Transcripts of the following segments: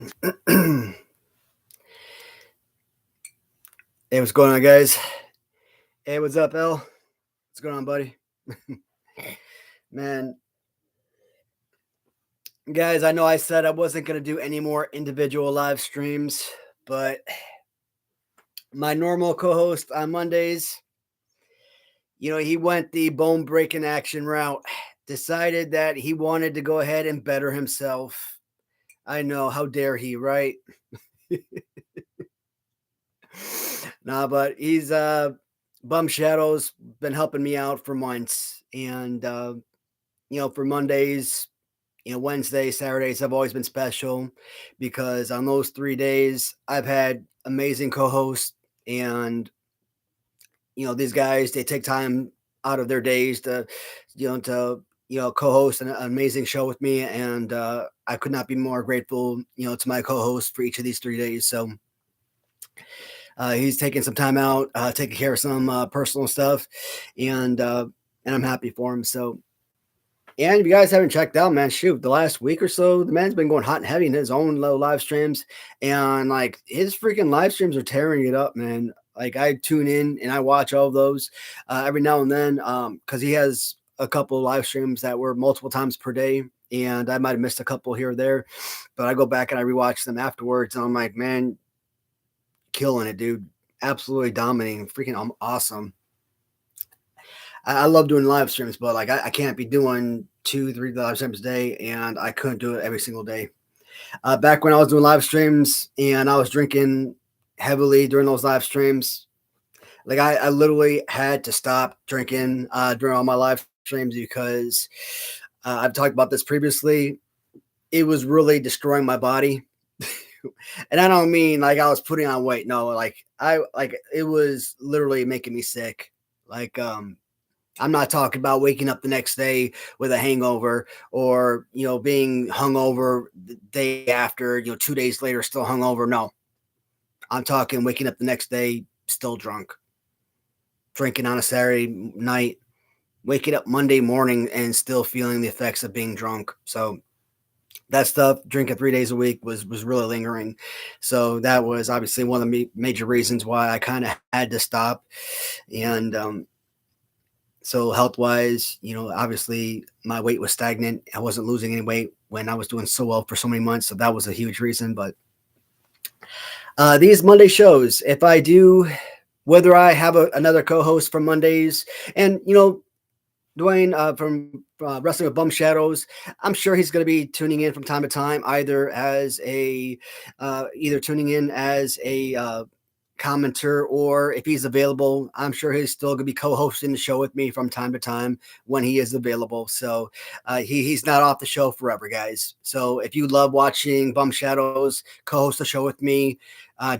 Hey, what's going on, guys? Hey, what's up, L? What's going on, buddy? Man, guys, I know I said I wasn't going to do any more individual live streams, but my normal co host on Mondays, he went the bone breaking action route, decided that he wanted to go ahead and better himself. I know, how dare he, right? Nah, but he's Bum Shadows been helping me out for months, and for Mondays, Wednesdays, Saturdays have always been special because on those 3 days I've had amazing co-hosts, and these guys, they take time out of their days to co-host an amazing show with me, and I could not be more grateful to my co-host for each of these 3 days. So he's taking some time out, taking care of some personal stuff, and I'm happy for him. So, and if you guys haven't checked out, man, shoot, the last week or so, the man's been going hot and heavy in his own little live streams, and like his freaking live streams are tearing it up, man. Like I tune in and I watch all of those every now and then, because he has a couple of live streams that were multiple times per day, and I might have missed a couple here or there, but I go back and I rewatch them afterwards, and I'm like, man, killing it, dude. Absolutely dominating, freaking awesome. I love doing live streams, but like I can't be doing 2, 3 live streams a day, and I couldn't do it every single day. Back when I was doing live streams and I was drinking heavily during those live streams, like I literally had to stop drinking during all my live streams because I've talked about this previously. It was really destroying my body. And I don't mean like I was putting on weight. No, like it was literally making me sick. Like I'm not talking about waking up the next day with a hangover, or being hungover the day after, 2 days later still hungover. No, I'm talking waking up the next day still drunk, drinking on a Saturday night, waking up Monday morning and still feeling the effects of being drunk. So that stuff, drinking 3 days a week, was really lingering. So that was obviously one of the major reasons why I kind of had to stop. And so health wise, obviously my weight was stagnant. I wasn't losing any weight when I was doing so well for so many months. So that was a huge reason. But these Monday shows, if I do, whether I have another co-host for Mondays, and Dwayne from Wrestling with Bum Shadows, I'm sure he's going to be tuning in from time to time, either tuning in as a commenter, or if he's available, I'm sure he's still going to be co-hosting the show with me from time to time when he is available. So he's not off the show forever, guys. So if you love watching Bum Shadows co-host the show with me,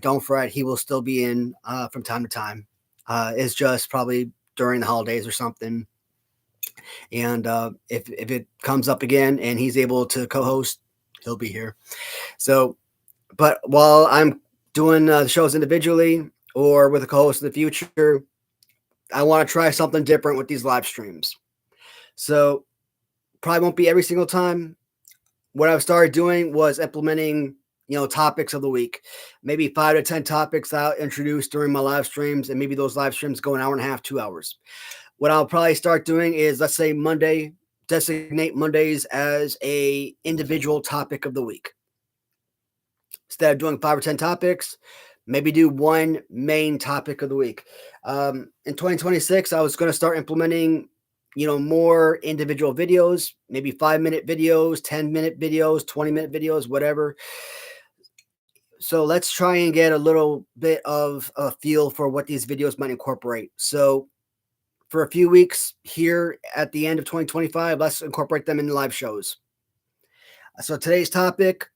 don't fret, he will still be in from time to time. It's just probably during the holidays or something. And if it comes up again and he's able to co-host, he'll be here. So, but while I'm doing the shows individually or with a co-host in the future, I want to try something different with these live streams. So probably won't be every single time. What I've started doing was implementing, topics of the week, maybe 5 to 10 topics I'll introduce during my live streams, and maybe those live streams go an hour and a half, 2 hours. What I'll probably start doing is, let's say Monday, designate Mondays as a individual topic of the week. Instead of doing 5 or 10 topics, maybe do one main topic of the week. In 2026, I was going to start implementing, more individual videos, maybe 5-minute videos, 10-minute videos, 20-minute videos, whatever. So let's try and get a little bit of a feel for what these videos might incorporate. So for a few weeks here at the end of 2025, let's incorporate them in the live shows. So today's topic,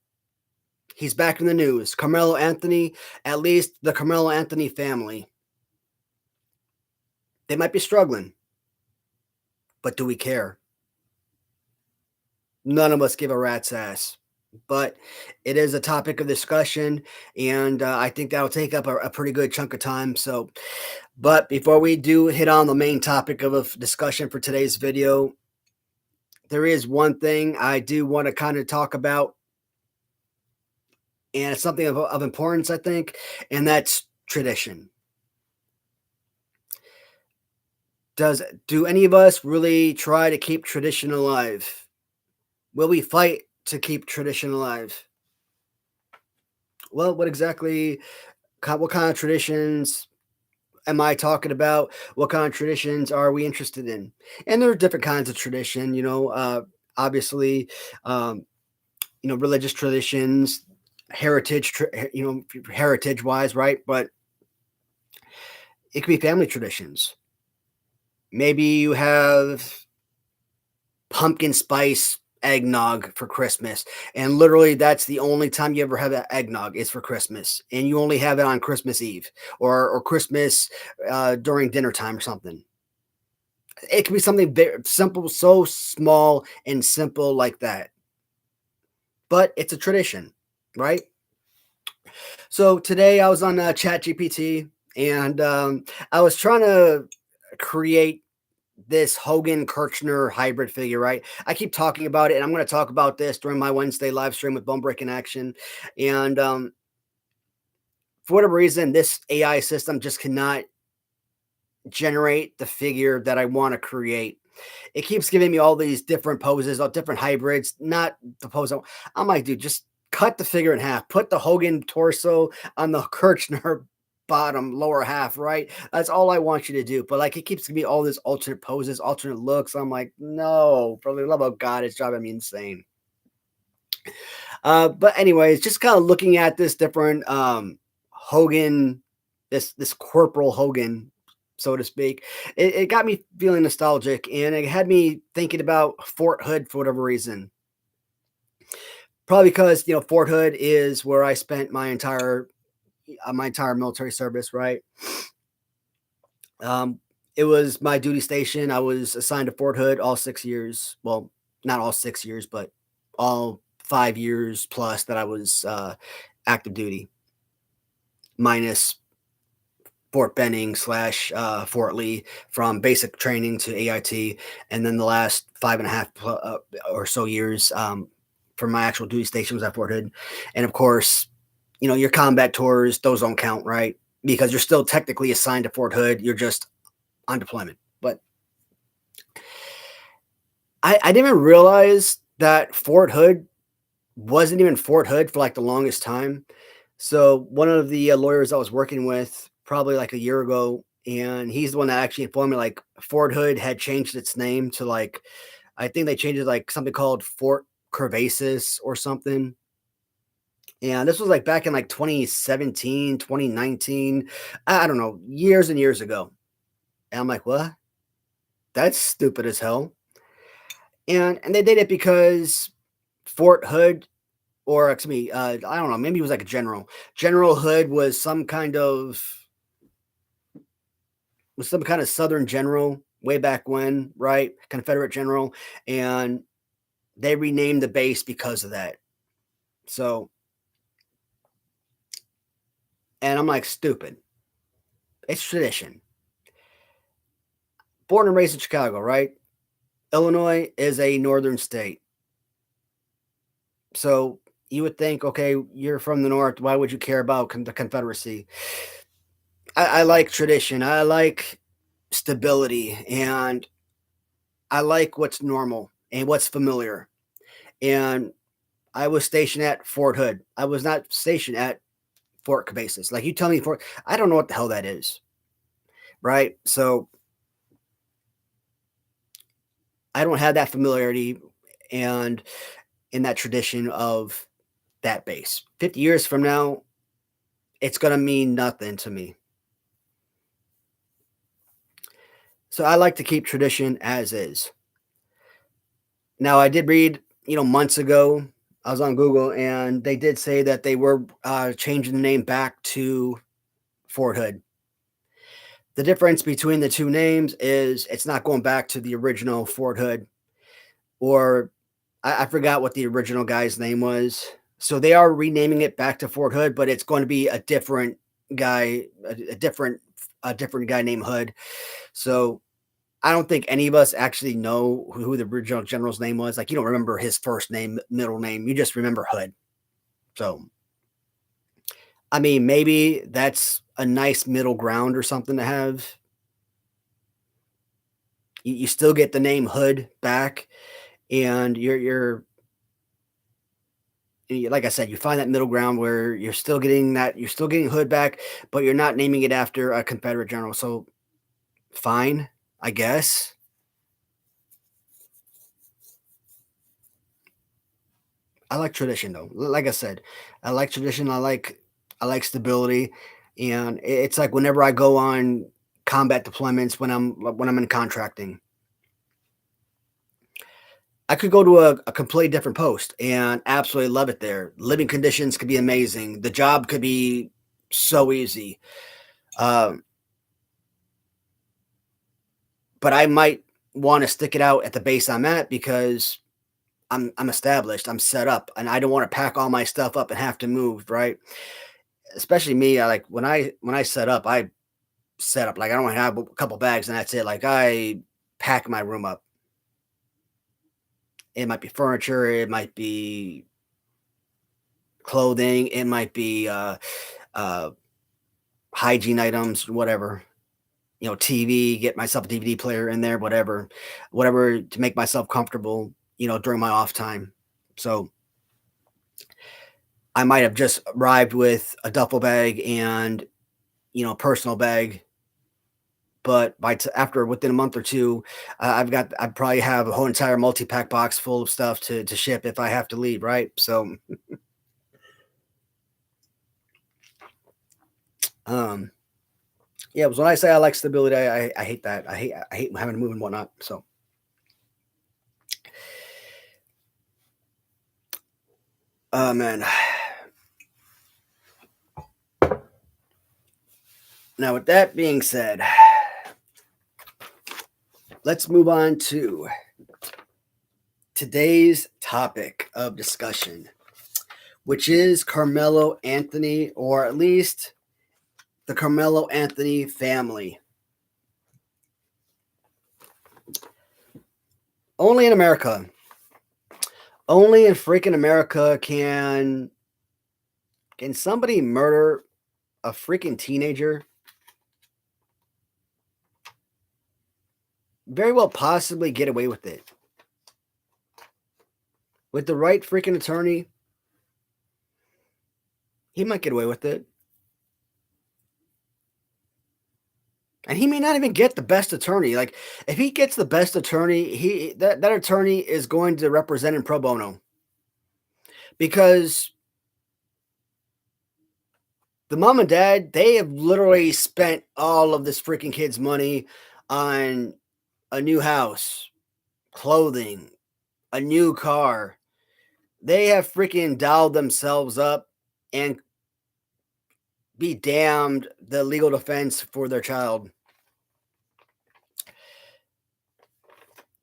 he's back in the news. Karmelo Anthony, at least the Karmelo Anthony family. They might be struggling, but do we care? None of us give a rat's ass. But it is a topic of discussion, and I think that'll take up a pretty good chunk of time. So, but before we do hit on the main topic of a discussion for today's video, there is one thing I do want to kind of talk about. and it's something of importance, I think, and that's tradition. Does do any of us really try to keep tradition alive? Will we fight to keep tradition alive? Well, what exactly, what kind of traditions am I talking about? What kind of traditions are we interested in? And there are different kinds of tradition, obviously, um, religious traditions, heritage wise, right? But it could be family traditions. Maybe you have pumpkin spice eggnog for Christmas. And literally, that's the only time you ever have that eggnog is for Christmas. And you only have it on Christmas Eve or Christmas during dinner time or something. It can be something very simple, so small and simple like that. But it's a tradition, right? So today I was on ChatGPT and I was trying to create this Hogan Kirchner hybrid figure, right? I keep talking about it, and I'm going to talk about this during my Wednesday live stream with Bone Breaking Action. And for whatever reason, this AI system just cannot generate the figure that I want to create. It keeps giving me all these different poses, all different hybrids, not the pose. I'm like, dude, just cut the figure in half. Put the Hogan torso on the Kirchner bottom lower half, right? That's all I want you to do. But like, it keeps giving me all these alternate poses, alternate looks. I'm like, no, for the love of God, it's driving me insane. But anyways, just kind of looking at this different Hogan, this Corporal Hogan, so to speak, it got me feeling nostalgic, and it had me thinking about Fort Hood for whatever reason. Probably because Fort Hood is where I spent my entire military service, right? Um, it was my duty station. I was assigned to Fort Hood all 6 years. Well, not all 6 years, but all 5 years plus that I was active duty, minus Fort Benning slash Fort Lee from basic training to AIT, and then the last 5.5 or so years for my actual duty station was at Fort Hood, and of course, your combat tours, those don't count, right? Because you're still technically assigned to Fort Hood. You're just on deployment. But I didn't even realize that Fort Hood wasn't even Fort Hood for like the longest time. So one of the lawyers I was working with probably like a year ago, and he's the one that actually informed me like Fort Hood had changed its name to like, I think they changed it like something called Fort Curvasis or something. And this was like back in like 2017, 2019. I don't know, years and years ago. And I'm like, what? That's stupid as hell. And they did it because Fort Hood, or excuse me, I don't know, maybe it was like a general. General Hood was some kind of Southern general way back when, right? Confederate general, and they renamed the base because of that. So, and I'm like, stupid. It's tradition. Born and raised in Chicago, right? Illinois is a northern state. So you would think, okay, you're from the north. Why would you care about the Confederacy? I like tradition. I like stability, and I like what's normal and what's familiar. And I was stationed at Fort Hood. I was not stationed at Fort Cabezas. Like you tell me Fort, I don't know what the hell that is. Right. So I don't have that familiarity and in that tradition of that base. 50 years from now, it's going to mean nothing to me. So I like to keep tradition as is. Now, I did read, months ago, I was on Google and they did say that they were changing the name back to Fort Hood. The difference between the two names is it's not going back to the original Fort Hood, or I forgot what the original guy's name was. So they are renaming it back to Fort Hood, but it's going to be a different guy, a different guy named Hood. So I don't think any of us actually know who the original general's name was. Like you don't remember his first name, middle name. You just remember Hood. So I mean, maybe that's a nice middle ground or something to have. You still get the name Hood back, and like I said, you find that middle ground where you're still getting Hood back, but you're not naming it after a Confederate general. So fine, I guess. I like tradition though. Like I said, I like tradition. I like stability, and it's like whenever I go on combat deployments when I'm in contracting, I could go to a completely different post and absolutely love it there. Living conditions could be amazing. The job could be so easy. Um, but I might want to stick it out at the base I'm at because I'm established, I'm set up, and I don't want to pack all my stuff up and have to move, right? Especially me, I like when I set up like I don't have a couple bags and that's it. Like I pack my room up. It might be furniture, it might be clothing, it might be uh hygiene items, whatever. TV, get myself a DVD player in there, whatever to make myself comfortable, during my off time. So I might have just arrived with a duffel bag and, personal bag, but after within a month or two, I probably have a whole entire multi-pack box full of stuff to ship if I have to leave, right? So, um, yeah, when I say I like stability, I hate that. I hate having to move and whatnot. So, oh man. Now, with that being said, let's move on to today's topic of discussion, which is Carmelo Anthony, or at least the Carmelo Anthony family. Only in America. Only in freaking America can somebody murder a freaking teenager? Very well possibly get away with it. With the right freaking attorney, he might get away with it. And he may not even get the best attorney. Like if he gets the best attorney, that attorney is going to represent him pro bono. Because the mom and dad, they have literally spent all of this freaking kid's money on a new house, clothing, a new car. They have freaking dialed themselves up, and be damned the legal defense for their child.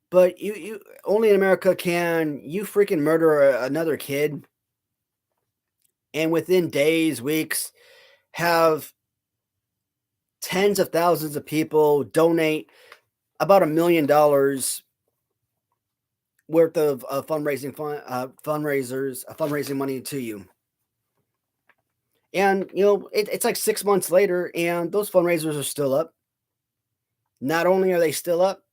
But you only in America can you freaking murder another kid, and within days, weeks, have tens of thousands of people donate about $1 million worth of fundraising money to you. And it's like 6 months later, and those fundraisers are still up. Not only are they still up,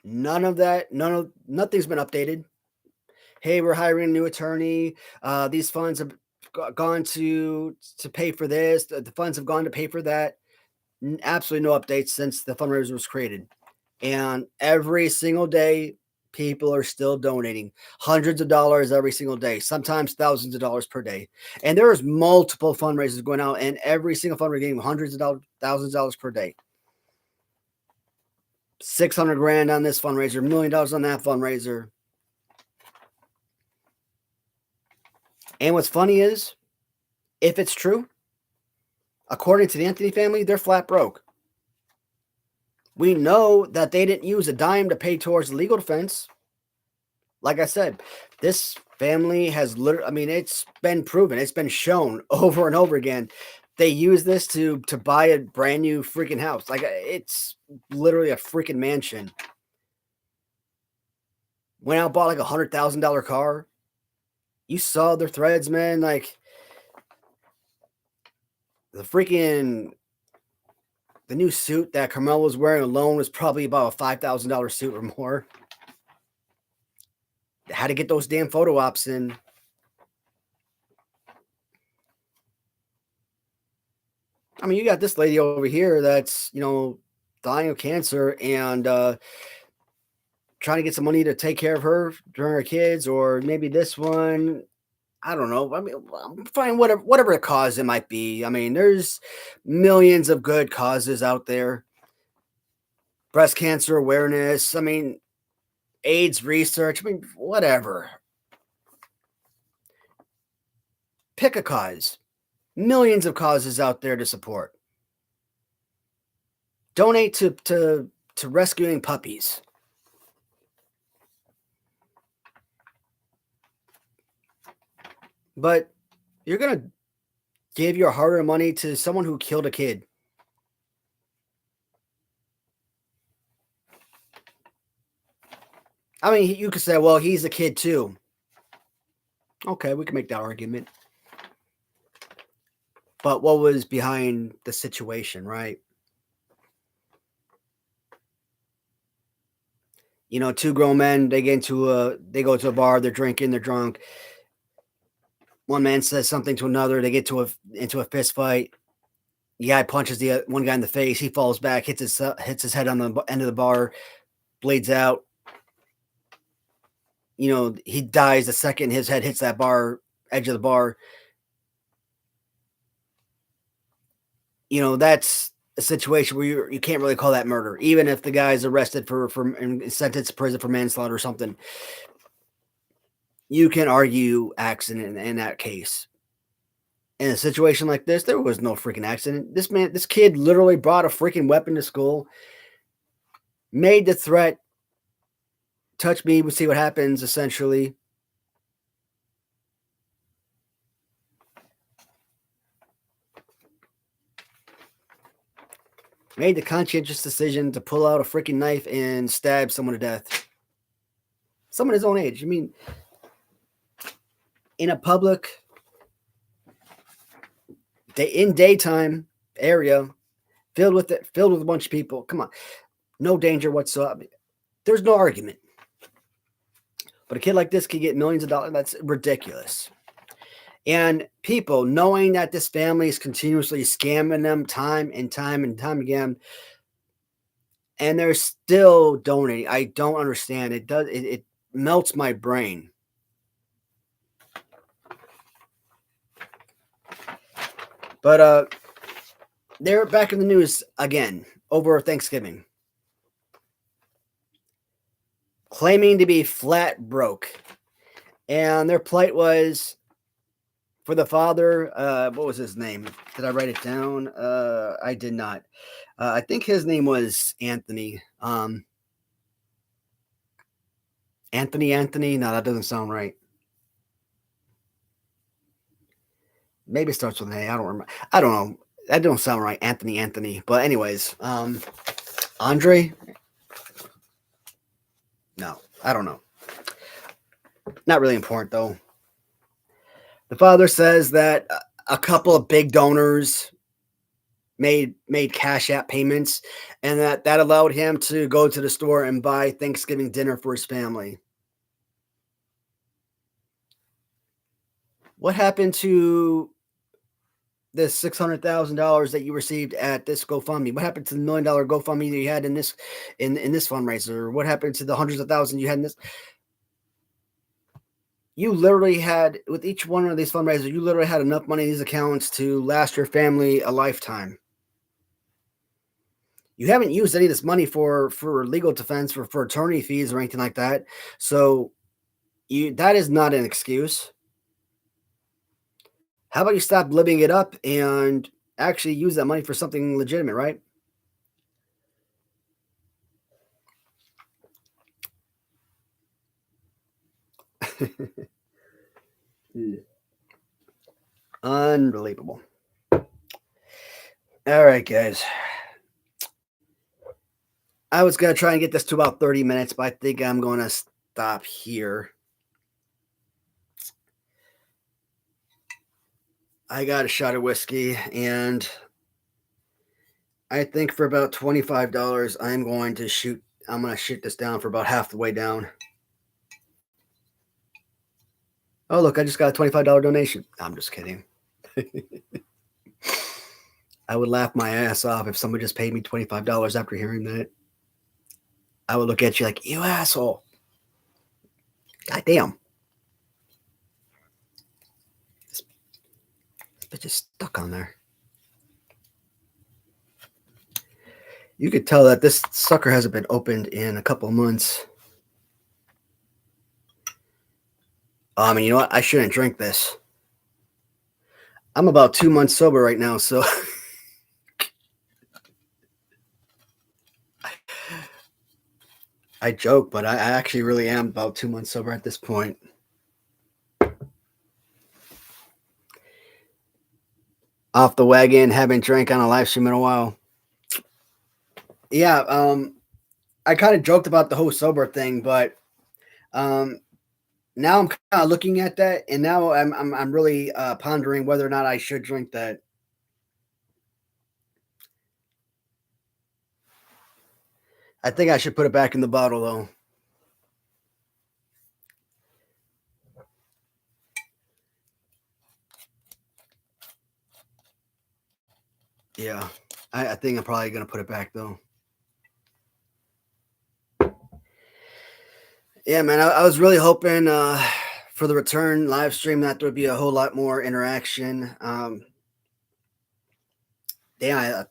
nothing's been updated. Hey, we're hiring a new attorney. These funds have gone to pay for this. The funds have gone to pay for that. Absolutely no updates since the fundraiser was created. And every single day, people are still donating hundreds of dollars every single day, sometimes thousands of dollars per day. And there's multiple fundraisers going out, and every single fundraiser getting hundreds of dollars, thousands of dollars per day. 600 grand on this fundraiser, $1 million on that fundraiser. And what's funny is, if it's true, according to the Anthony family, they're flat broke. We know that they didn't use a dime to pay towards the legal defense. Like I said, this family has literally, I mean, it's been proven, it's been shown over and over again. They use this to buy a brand new freaking house. Like it's literally a freaking mansion. Went out, bought like $100,000 car. You saw their threads, man. Like freaking the new suit that Carmelo was wearing alone was probably about a $5,000 suit or more. They had to get those damn photo ops in. I mean, you got this lady over here that's, dying of cancer and trying to get some money to take care of her during her kids, or maybe this one. I don't know. I mean, fine, whatever cause it might be. I mean, there's millions of good causes out there. Breast cancer awareness. I mean, AIDS research. I mean, whatever. Pick a cause. Millions of causes out there to support. Donate to rescuing puppies. But you're gonna give your hard-earned money to someone who killed a kid. I mean, you could say, well, he's a kid too. Okay, we can make that argument. But what was behind the situation, right? Two grown men, they go to a bar, they're drinking, they're drunk. One man says something to another, they get into a fist fight. The guy punches the one guy in the face, he falls back, hits his head on the end of the bar, bleeds out. He dies the second his head hits that edge of the bar. That's a situation where you can't really call that murder, even if the guy's arrested and sentenced to prison for manslaughter or something. You can argue accident in that case. In a situation like this, there was no freaking accident. This kid literally brought a freaking weapon to school, made the threat, touch me, we'll see what happens, essentially. Made the conscientious decision to pull out a freaking knife and stab someone to death. Someone his own age. I mean, in a public, in daytime area, filled with a bunch of people. Come on, no danger whatsoever. There's no argument. But a kid like this could get millions of dollars. That's ridiculous. And people, knowing that this family is continuously scamming them time and time and time again, and they're still donating. I don't understand. It melts my brain. But they're back in the news again over Thanksgiving, claiming to be flat broke. And their plight was for the father. What was his name? Did I write it down? I did not. I think his name was Anthony. Anthony. No, that doesn't sound right. Maybe it starts with an A. I don't remember. I don't know. That don't sound right. Anthony. But anyways, Andre. No, I don't know. Not really important though. The father says that a couple of big donors made cash app payments, and that allowed him to go to the store and buy Thanksgiving dinner for his family. What happened to the $600,000 that you received at this GoFundMe? What happened to the $1 million GoFundMe that you had in this fundraiser? What happened to the hundreds of thousands you had in this? You literally had, with each one of these fundraisers, you literally had enough money in these accounts to last your family a lifetime. You haven't used any of this money for legal defense, for attorney fees or anything like that. So that is not an excuse. How about you stop living it up and actually use that money for something legitimate, right? Unbelievable. All right, guys. I was going to try and get this to about 30 minutes, but I think I'm going to stop here. I got a shot of whiskey, and I think for about $25, I'm gonna shoot this down for about half the way down. Oh, look, I just got a $25 donation. I'm just kidding. I would laugh my ass off if someone just paid me $25 after hearing that. I would look at you like, you asshole. God damn. This bitch is stuck on there. You could tell that this sucker hasn't been opened in a couple of months. You know what? I shouldn't drink this. I'm about 2 months sober right now, so I joke, but I actually really am about 2 months sober at this point. Off the wagon, haven't drank on a live stream in a while. Yeah, I kind of joked about the whole sober thing, but um, now I'm kind of looking at that, and now I'm really pondering whether or not I should drink that. I think I should put it back in the bottle though. Yeah, I think I'm probably gonna put it back though. Yeah, man, I was really hoping for the return live stream that there would be a whole lot more interaction. Yeah,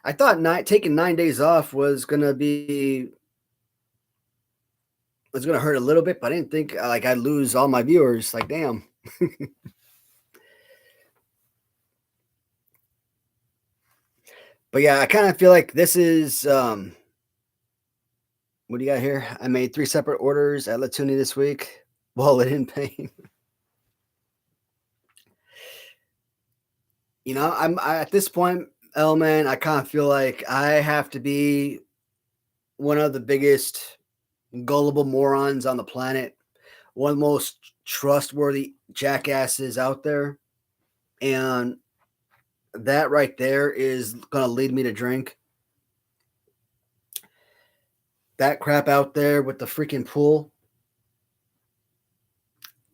I thought taking 9 days off was gonna hurt a little bit, but I didn't think like I'd lose all my viewers. Like, damn. But yeah, I kind of feel like this is what do you got here? I made 3 separate orders at Latuni this week. Wallet in pain. At this point, man, I kind of feel like I have to be one of the biggest gullible morons on the planet, one of the most trustworthy jackasses out there, and that right there is gonna lead me to drink. That crap out there with the freaking pool.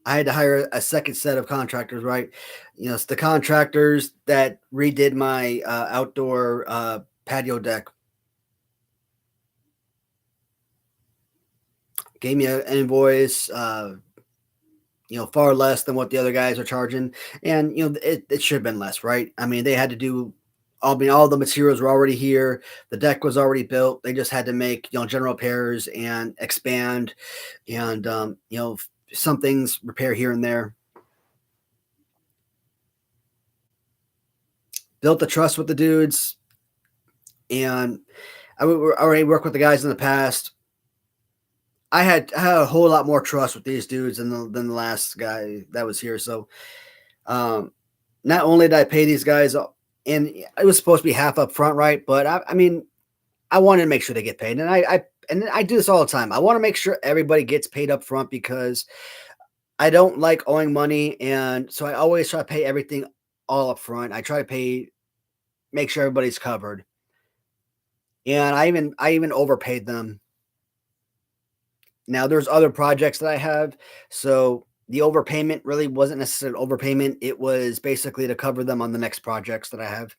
I had to hire a second set of contractors, right? It's the contractors that redid my outdoor patio deck. Gave me an invoice, far less than what the other guys are charging, and it should have been less, right? I mean, they had to do. All the materials were already here. The deck was already built. They just had to make general repairs and expand, and some things repair here and there. Built the trust with the dudes, and I already worked with the guys in the past. I had a whole lot more trust with these dudes than the last guy that was here. So, not only did I pay these guys, and it was supposed to be half up front, right? But I mean, I wanted to make sure they get paid, and I do this all the time. I want to make sure everybody gets paid up front because I don't like owing money, and so I always try to pay everything all up front. I try to make sure everybody's covered, and I even overpaid them. Now there's other projects that I have, so the overpayment really wasn't necessarily overpayment. It was basically to cover them on the next projects that I have.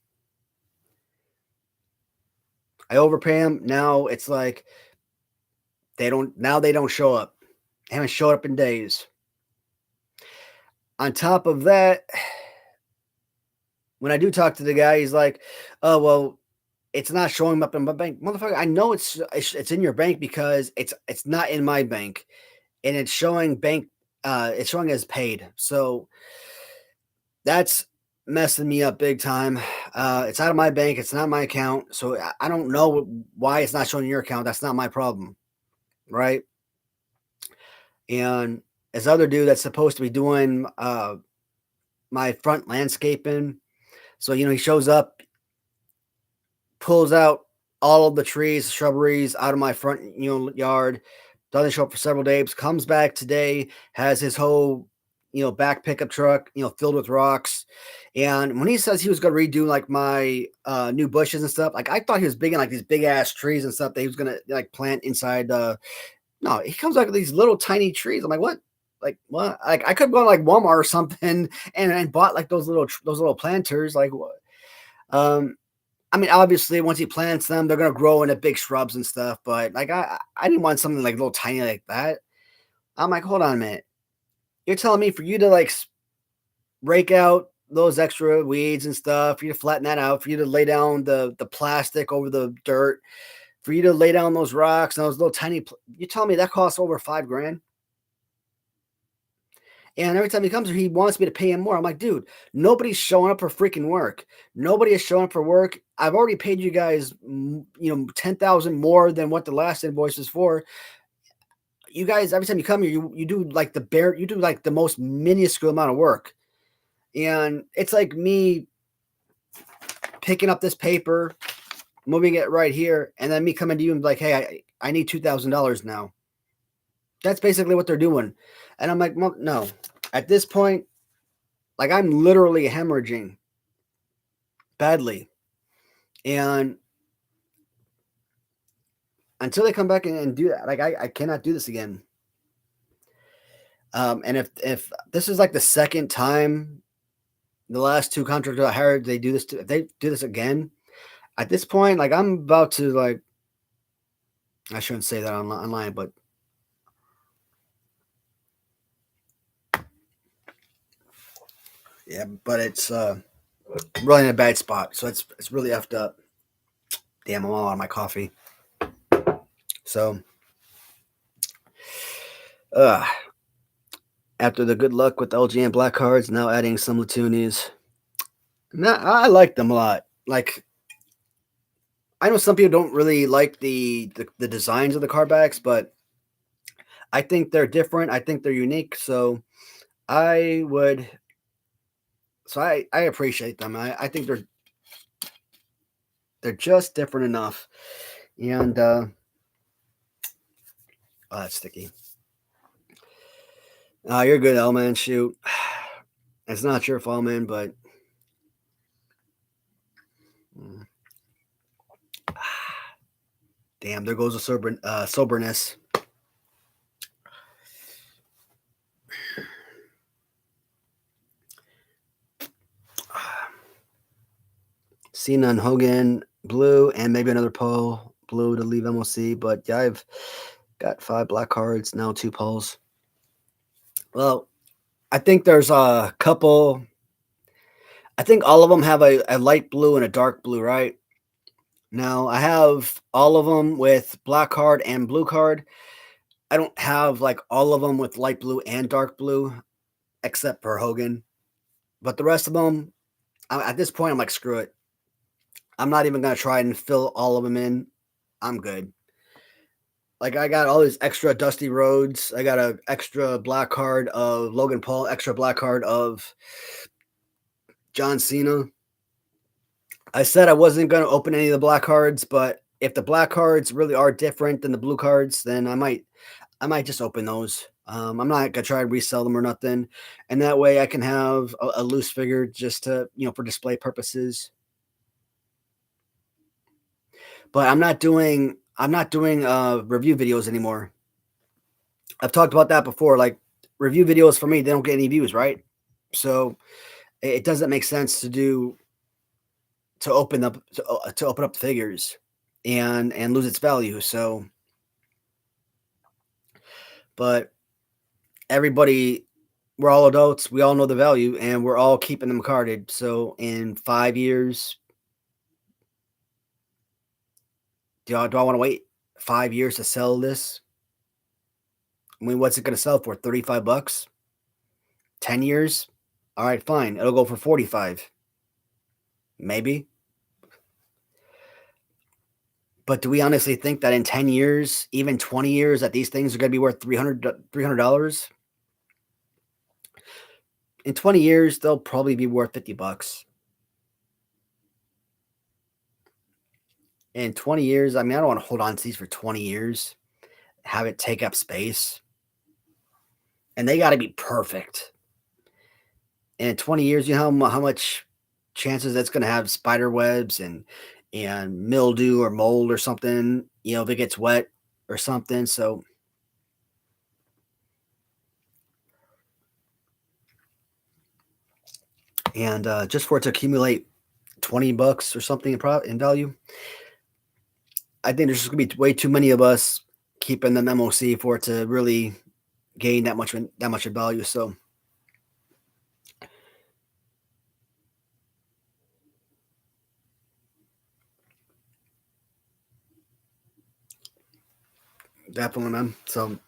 I overpay them. Now it's like they don't show up. They haven't showed up in days. On top of that, when I do talk to the guy, he's like, "Oh well, it's not showing up in my bank, motherfucker. I know it's in your bank because it's not in my bank, and it's showing bank. It's showing as paid. So that's messing me up big time. It's out of my bank. It's not my account. So I don't know why it's not showing your account. That's not my problem, right? And this other dude that's supposed to be doing my front landscaping. So he shows up, pulls out all of the trees, shrubberies out of my front yard. Doesn't show up for several days. Comes back today, has his whole back pickup truck, filled with rocks. And when he says he was gonna redo like my new bushes and stuff, like I thought he was big in like these big ass trees and stuff that he was gonna like plant inside. No, he comes like with these little tiny trees. I'm like, what? Like what? Like I could go to like Walmart or something and bought like those little planters. Like what? Um, I mean, obviously, once he plants them, they're gonna grow into big shrubs and stuff. But like, I didn't want something like little tiny like that. I'm like, hold on a minute. You're telling me for you to like rake out those extra weeds and stuff, for you to flatten that out, for you to lay down the plastic over the dirt, for you to lay down those rocks and those little tiny. You telling me that costs over 5 grand? And every time he comes here, he wants me to pay him more. I'm like, dude, nobody's showing up for freaking work. Nobody is showing up for work. I've already paid you guys, 10,000 more than what the last invoice was for. You guys, every time you come here, you do like you do like the most minuscule amount of work. And it's like me picking up this paper, moving it right here, and then me coming to you and be like, hey, I need $2,000 now. That's basically what they're doing. And I'm like, well, no. At this point, like I'm literally hemorrhaging badly. And until they come back and do that, like I cannot do this again. And if this is like the second time the last two contractors I hired, they do this if they do this again, at this point, like I'm about to like I shouldn't say that online, but yeah, but it's really in a bad spot. So it's really effed up. Damn, I'm all out of my coffee. So uh after the good luck with the LGN black cards, now adding some Latunis. Now, I like them a lot. Like I know some people don't really like the designs of the card backs, but I think they're different. I think they're unique. So I would I appreciate them. I think they're just different enough. And oh, that's sticky. You're good, Elman. Shoot. It's not your fault, man, but damn, there goes the soberness. Cena and Hogan blue, and maybe another Poe blue to leave MOC. But yeah, I've got 5 black cards now, 2 Poes. Well, I think there's a couple. I think all of them have a light blue and a dark blue, right? Now I have all of them with black card and blue card. I don't have like all of them with light blue and dark blue, except for Hogan. But the rest of them, at this point, I'm like, screw it. I'm not even gonna try and fill all of them in. I'm good. Like I got all these extra Dusty Rhodes. I got a extra black card of Logan Paul, extra black card of John Cena. I said I wasn't gonna open any of the black cards, but if the black cards really are different than the blue cards, then I might just open those. I'm not gonna try and resell them or nothing, and that way I can have a loose figure just to for display purposes. But I'm not doing review videos anymore. I've talked about that before. Like review videos for me, they don't get any views, right? So it doesn't make sense to open up the figures and lose its value. So, but everybody, we're all adults. We all know the value, and we're all keeping them carded. So in 5 years, do I want to wait 5 years to sell this? I mean, what's it going to sell for? $35? 10 years? All right, fine. It'll go for 45. Maybe. But do we honestly think that in 10 years, even 20 years, that these things are going to be worth $300? In 20 years, they'll probably be worth $50. In 20 years, I mean, I don't want to hold on to these for 20 years, have it take up space. And they got to be perfect. in 20 years, you know how much chances that's going to have spider webs and mildew or mold or something, if it gets wet or something. So, and just for it to accumulate $20 or something in value, I think there's just going to be way too many of us keeping them MOC for it to really gain that much in value. So, definitely, man. So,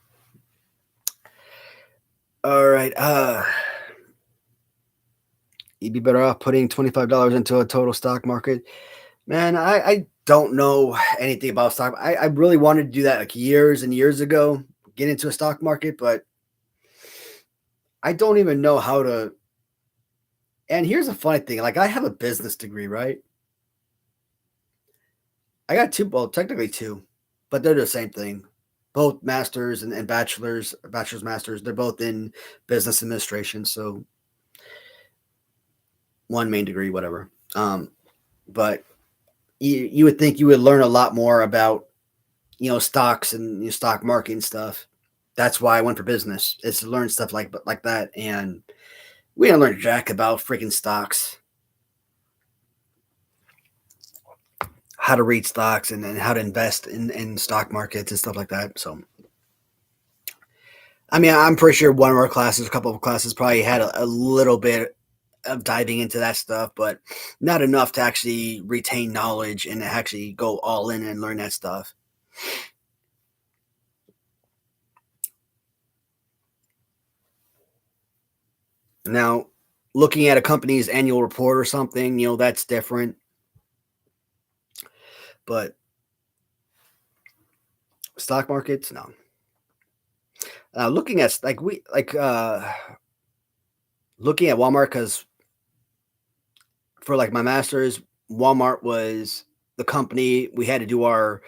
all right. You'd be better off putting $25 into a total stock market. Man, I don't know anything about stock. I really wanted to do that like years and years ago, get into a stock market, but I don't even know how to. And here's a funny thing, like I have a business degree, right? I got two, well, technically two, but they're the same thing. Both masters and bachelor's masters. They're both in business administration. So one main degree, whatever. But you would think you would learn a lot more about stocks and stock market and stuff. That's why I went for business, is to learn stuff like that. And we didn't learn jack about freaking stocks, how to read stocks and how to invest in stock markets and stuff like that. So, I mean, I'm pretty sure one of our classes, a couple of classes, probably had a little bit of diving into that stuff, but not enough to actually retain knowledge and actually go all in and learn that stuff. Now, looking at a company's annual report or something, that's different. But stock markets, no. Looking at looking at Walmart, because for like my master's, Walmart was the company we had to do our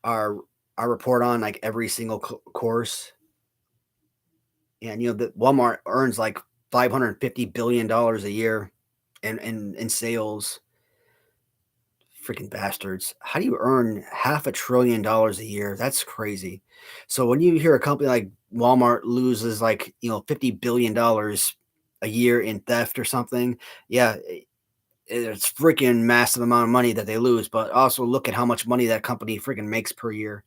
our report on like every single course, and the Walmart earns like $550 billion a year in sales. Freaking bastards. How do you earn $500 billion a year? That's crazy. So when you hear a company like Walmart loses like, $50 billion a year in theft or something, yeah, it's freaking massive amount of money that they lose, but also look at how much money that company freaking makes per year.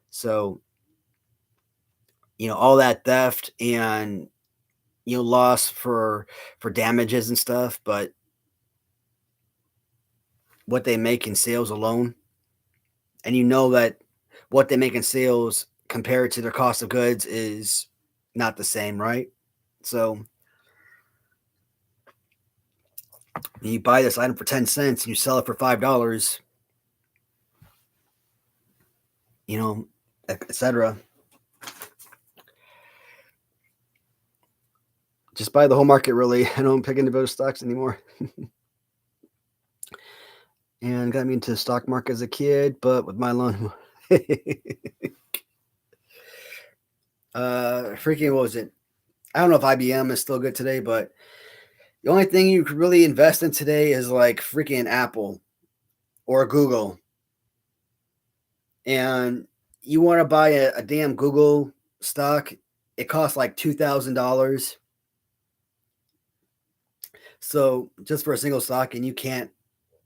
So, all that theft and loss for damages and stuff, but what they make in sales alone, and that what they make in sales compared to their cost of goods is not the same, right? So you buy this item for 10 cents and you sell it for $5, etc. Just buy the whole market, really. I don't pick into those stocks anymore. And got me into the stock market as a kid, but with my loan. Freaking, what was it? I don't know if IBM is still good today, but the only thing you could really invest in today is like freaking Apple or Google. And you want to buy a damn Google stock, it costs like $2,000. So just for a single stock,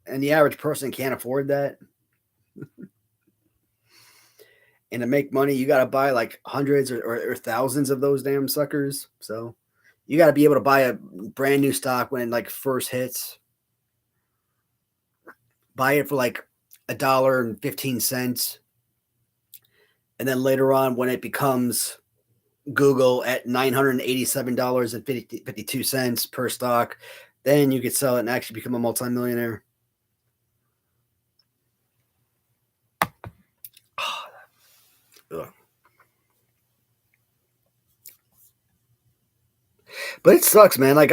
and the average person can't afford that. And to make money, you got to buy like hundreds or thousands of those damn suckers. So you got to be able to buy a brand new stock when it like first hits. Buy it for like $1.15, and then later on when it becomes Google at $987.52 per stock, then you could sell it and actually become a multimillionaire. But it sucks, man. Like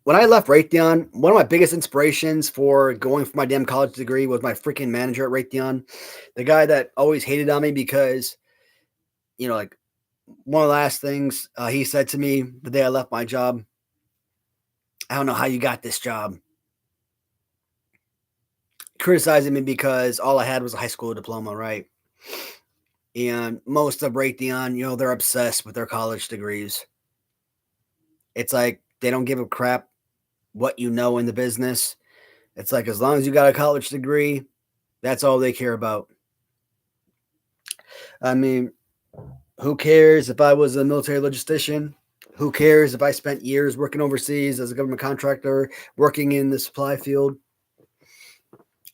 when I left Raytheon, one of my biggest inspirations for going for my damn college degree was my freaking manager at Raytheon, the guy that always hated on me because, like one of the last things he said to me the day I left my job, I don't know how you got this job. Criticizing me because all I had was a high school diploma, right? And most of Raytheon, they're obsessed with their college degrees. It's like they don't give a crap what you know in the business. It's like as long as you got a college degree, that's all they care about. I mean, who cares if I was a military logistician? Who cares if I spent years working overseas as a government contractor, working in the supply field?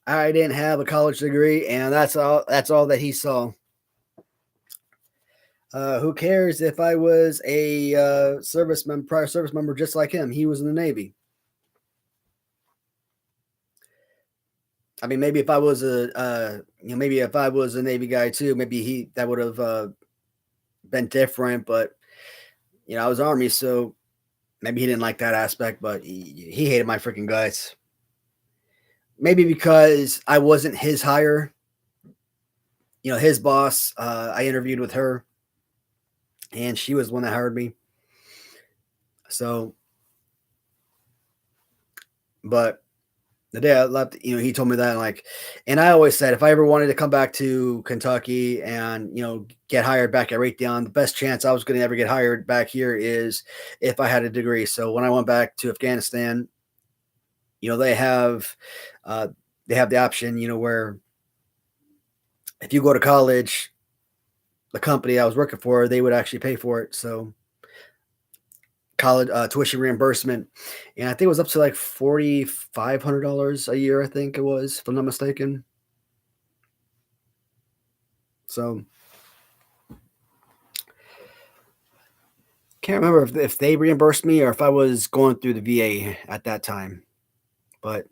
I didn't have a college degree, and that's all. That's all that he saw. Who cares if I was a prior service member, just like him? He was in the Navy. I mean, maybe if I was maybe if I was a Navy guy too, maybe that would have been different. But I was Army, so maybe he didn't like that aspect. But he hated my freaking guts. Maybe because I wasn't his hire. His boss. I interviewed with her, and she was the one that hired me. So, but the day I left, he told me that, like, and I always said if I ever wanted to come back to Kentucky and get hired back at Raytheon, the best chance I was going to ever get hired back here is if I had a degree. So when I went back to Afghanistan, they have the option, where if you go to college, the company I was working for, they would actually pay for it. So college tuition reimbursement, and I think it was up to like $4,500 a year. I think it was, if I'm not mistaken. So can't remember if they reimbursed me or if I was going through the VA at that time. But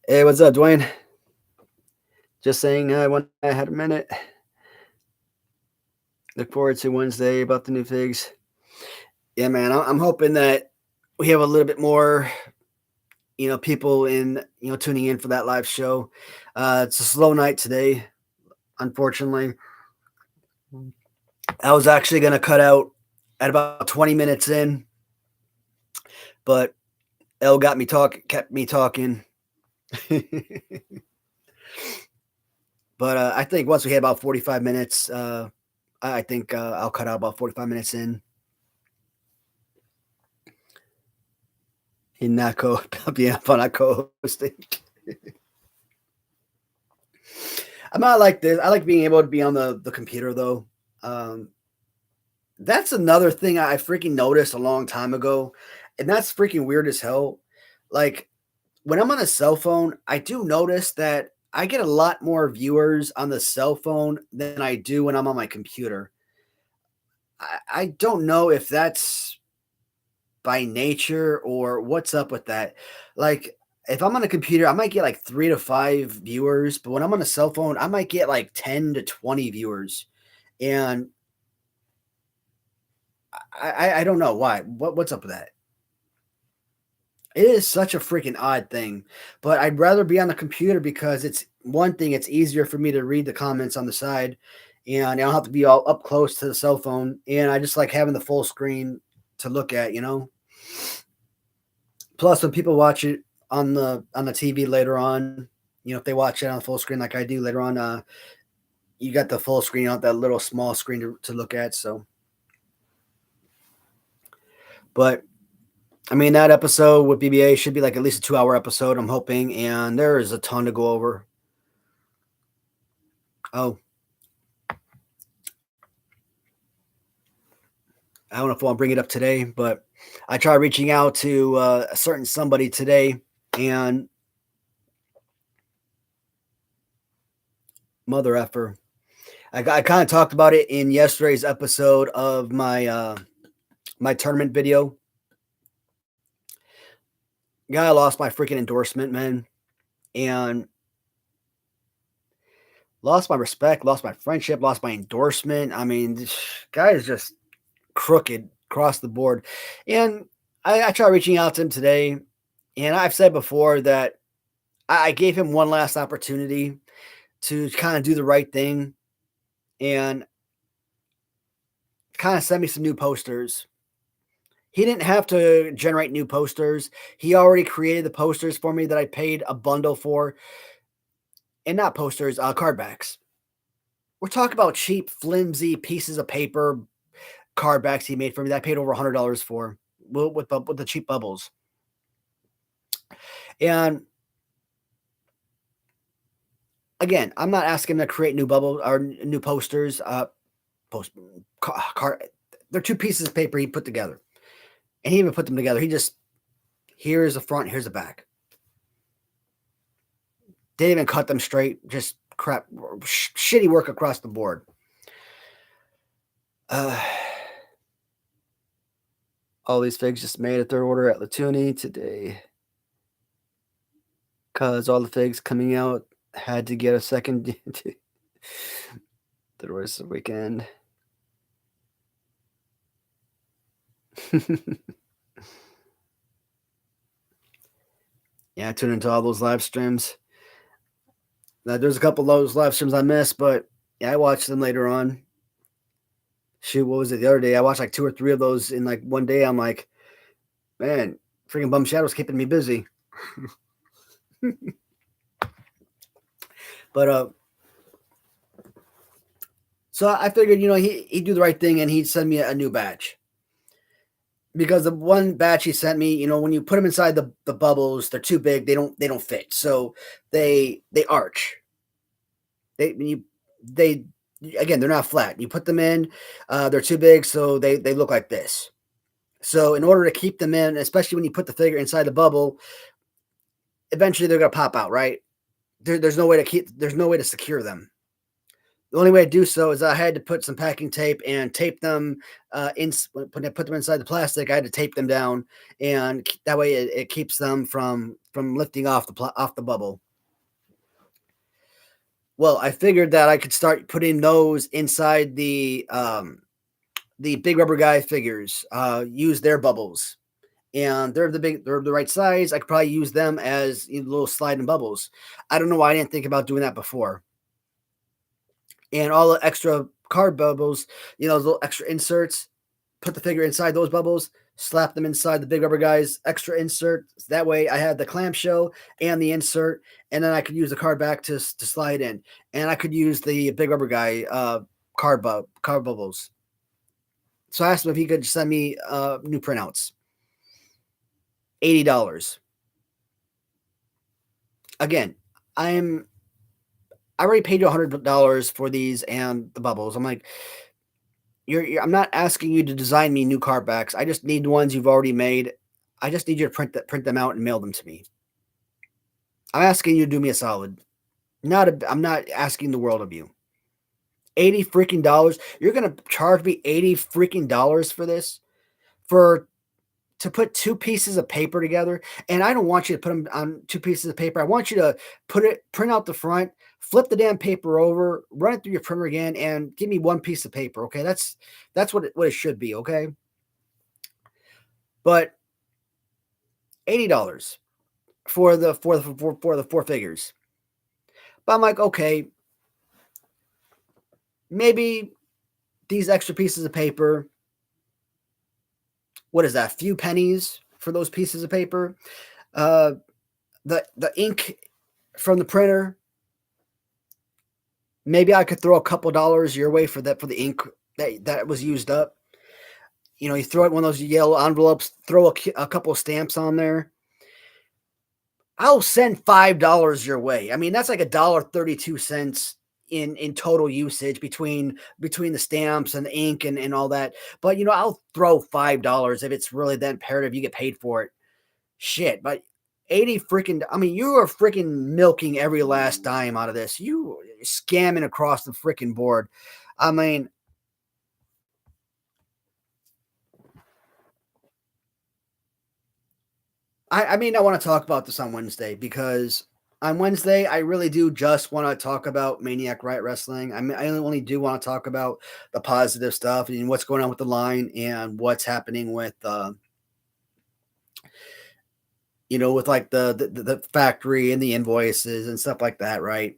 hey, what's up, Dwayne? Just saying, I had a minute. Look forward to Wednesday about the new figs. Yeah, man, I'm hoping that we have a little bit more people in tuning in for that live show. It's a slow night today, unfortunately. I was actually going to cut out at about 20 minutes in, but L kept me talking. But I think once we hit about 45 minutes, I think I'll cut out about 45 minutes in. In that being fun at co-hosting. I'm not like this. I like being able to be on the computer though. That's another thing I freaking noticed a long time ago, and that's freaking weird as hell. Like when I'm on a cell phone, I do notice that I get a lot more viewers on the cell phone than I do when I'm on my computer. I don't know if that's by nature or what's up with that. Like if I'm on a computer, I might get like 3 to 5 viewers, but when I'm on a cell phone, I might get like 10 to 20 viewers. And I don't know why. What's up with that? It is such a freaking odd thing, but I'd rather be on the computer because it's one thing, it's easier for me to read the comments on the side, and I don't have to be all up close to the cell phone. And I just like having the full screen to look at. Plus, when people watch it on the TV later on, if they watch it on the full screen like I do later on, you got the full screen on that little small screen to look at. So, but I mean, that episode with BBA should be like at least a 2-hour episode, I'm hoping, and there is a ton to go over. Oh, I don't know if I'll bring it up today, but I tried reaching out to a certain somebody today, and mother effer. I kind of talked about it in yesterday's episode of my tournament video. Guy lost my freaking endorsement, man, and lost my respect, lost my friendship, lost my endorsement. I mean, this guy is just crooked across the board. And I tried reaching out to him today, and I've said before that I gave him one last opportunity to kind of do the right thing and kind of send me some new posters. He didn't have to generate new posters. He already created the posters for me that I paid a bundle for, and not posters, card backs. We're talking about cheap, flimsy pieces of paper card backs he made for me that I paid over $100 for with the cheap bubbles. And again, I'm not asking him to create new bubble or new posters. Post card. They're two pieces of paper he put together, and he even put them together. He just here's the front, here's the back. Didn't even cut them straight. Just crap, shitty work across the board. Uh, all these figs just made a third order at Latuni today because all the figs coming out had to get a second. The rest of the weekend. Yeah, I tuned into all those live streams. There's a couple of those live streams I missed, but yeah, I watched them later on. Shoot, what was it the other day? I watched like 2 or 3 of those in like one day. I'm like, man, freaking Bum Shadow's keeping me busy. But so I figured, he'd do the right thing and he'd send me a new batch. Because the one batch he sent me, when you put them inside the bubbles, they're too big. They don't fit. So they arch. They again, they're not flat. You put them in, they're too big, so they look like this. So in order to keep them in, especially when you put the figure inside the bubble, eventually they're gonna pop out, right? There's no way to secure them. The only way to do so is I had to put some packing tape and tape them when I put them inside the plastic. I had to tape them down, and that way it keeps them from lifting off the bubble. Well, I figured that I could start putting those inside the big rubber guy figures. Use their bubbles, and they're the right size. I could probably use them as little sliding bubbles. I don't know why I didn't think about doing that before. And all the extra card bubbles, those little extra inserts, put the figure inside those bubbles, slap them inside the big rubber guys, extra insert. That way I had the clamshell and the insert, and then I could use the card back to slide in. And I could use the big rubber guy card bubbles. So I asked him if he could send me new printouts. $80. Again, I already paid you $100 for these and the bubbles. I'm like, I'm not asking you to design me new card backs. I just need ones you've already made. I just need you to print them out and mail them to me. I'm asking you to do me a solid. I'm not asking the world of you. $80 freaking dollars. You're gonna charge me $80 freaking dollars for this? To put 2 pieces of paper together, and I don't want you to put them on 2 pieces of paper. I want you to print out the front, flip the damn paper over, run it through your printer again, and give me 1 piece of paper. Okay, that's what it should be. Okay, but $80 for the 4 figures. But I'm like, okay, maybe these extra pieces of paper. What is that? A few pennies for those pieces of paper. The ink from the printer. Maybe I could throw a couple dollars your way for the ink that was used up. You throw it in one of those yellow envelopes, throw a couple of stamps on there. I'll send $5 your way. I mean, that's like $1.32 in total usage between the stamps and the ink and all that. But I'll throw $5 if it's really that imperative. You get paid for it. Shit, but 80 freaking. I mean, you are freaking milking every last dime out of this. You scamming across the freaking board. I mean, I mean, I want to talk about this on Wednesday because on Wednesday, I really do just want to talk about Maniac Riot Wrestling. I mean, I only do want to talk about the positive stuff and what's going on with the line and what's happening with, with like the factory and the invoices and stuff like that, right?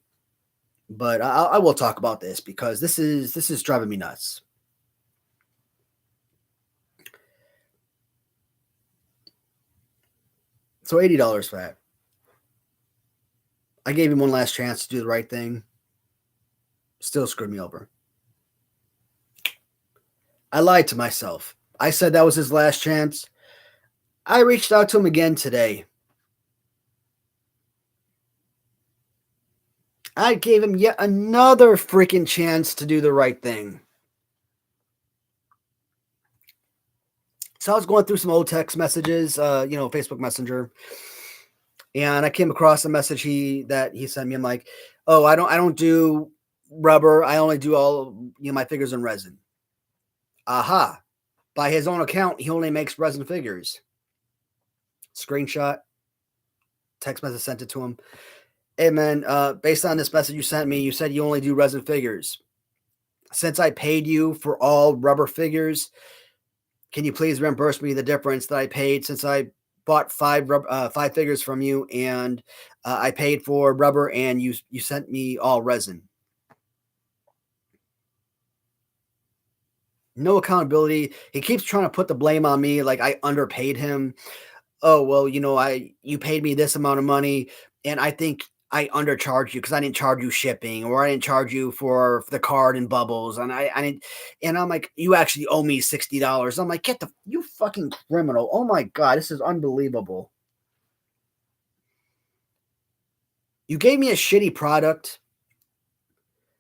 But I will talk about this because this is driving me nuts. So $80 for that. I gave him one last chance to do the right thing. Still screwed me over. I lied to myself. I said that was his last chance. I reached out to him again today. I gave him yet another freaking chance to do the right thing. So I was going through some old text messages, Facebook Messenger, and I came across a message that he sent me. I'm like, oh, I don't do rubber. I only do all my figures in resin. Aha! By his own account, he only makes resin figures. Screenshot, text message sent it to him. Hey man, based on this message you sent me, you said you only do resin figures. Since I paid you for all rubber figures, can you please reimburse me the difference that I paid since I bought five figures from you, and I paid for rubber and you sent me all resin? No accountability. He keeps trying to put the blame on me, like I underpaid him. Oh, well, you paid me this amount of money, and I think I undercharged you because I didn't charge you shipping, or I didn't charge you for the card and bubbles, and I didn't. And I'm like, you actually owe me $60. I'm like, you fucking criminal! Oh my god, this is unbelievable. You gave me a shitty product.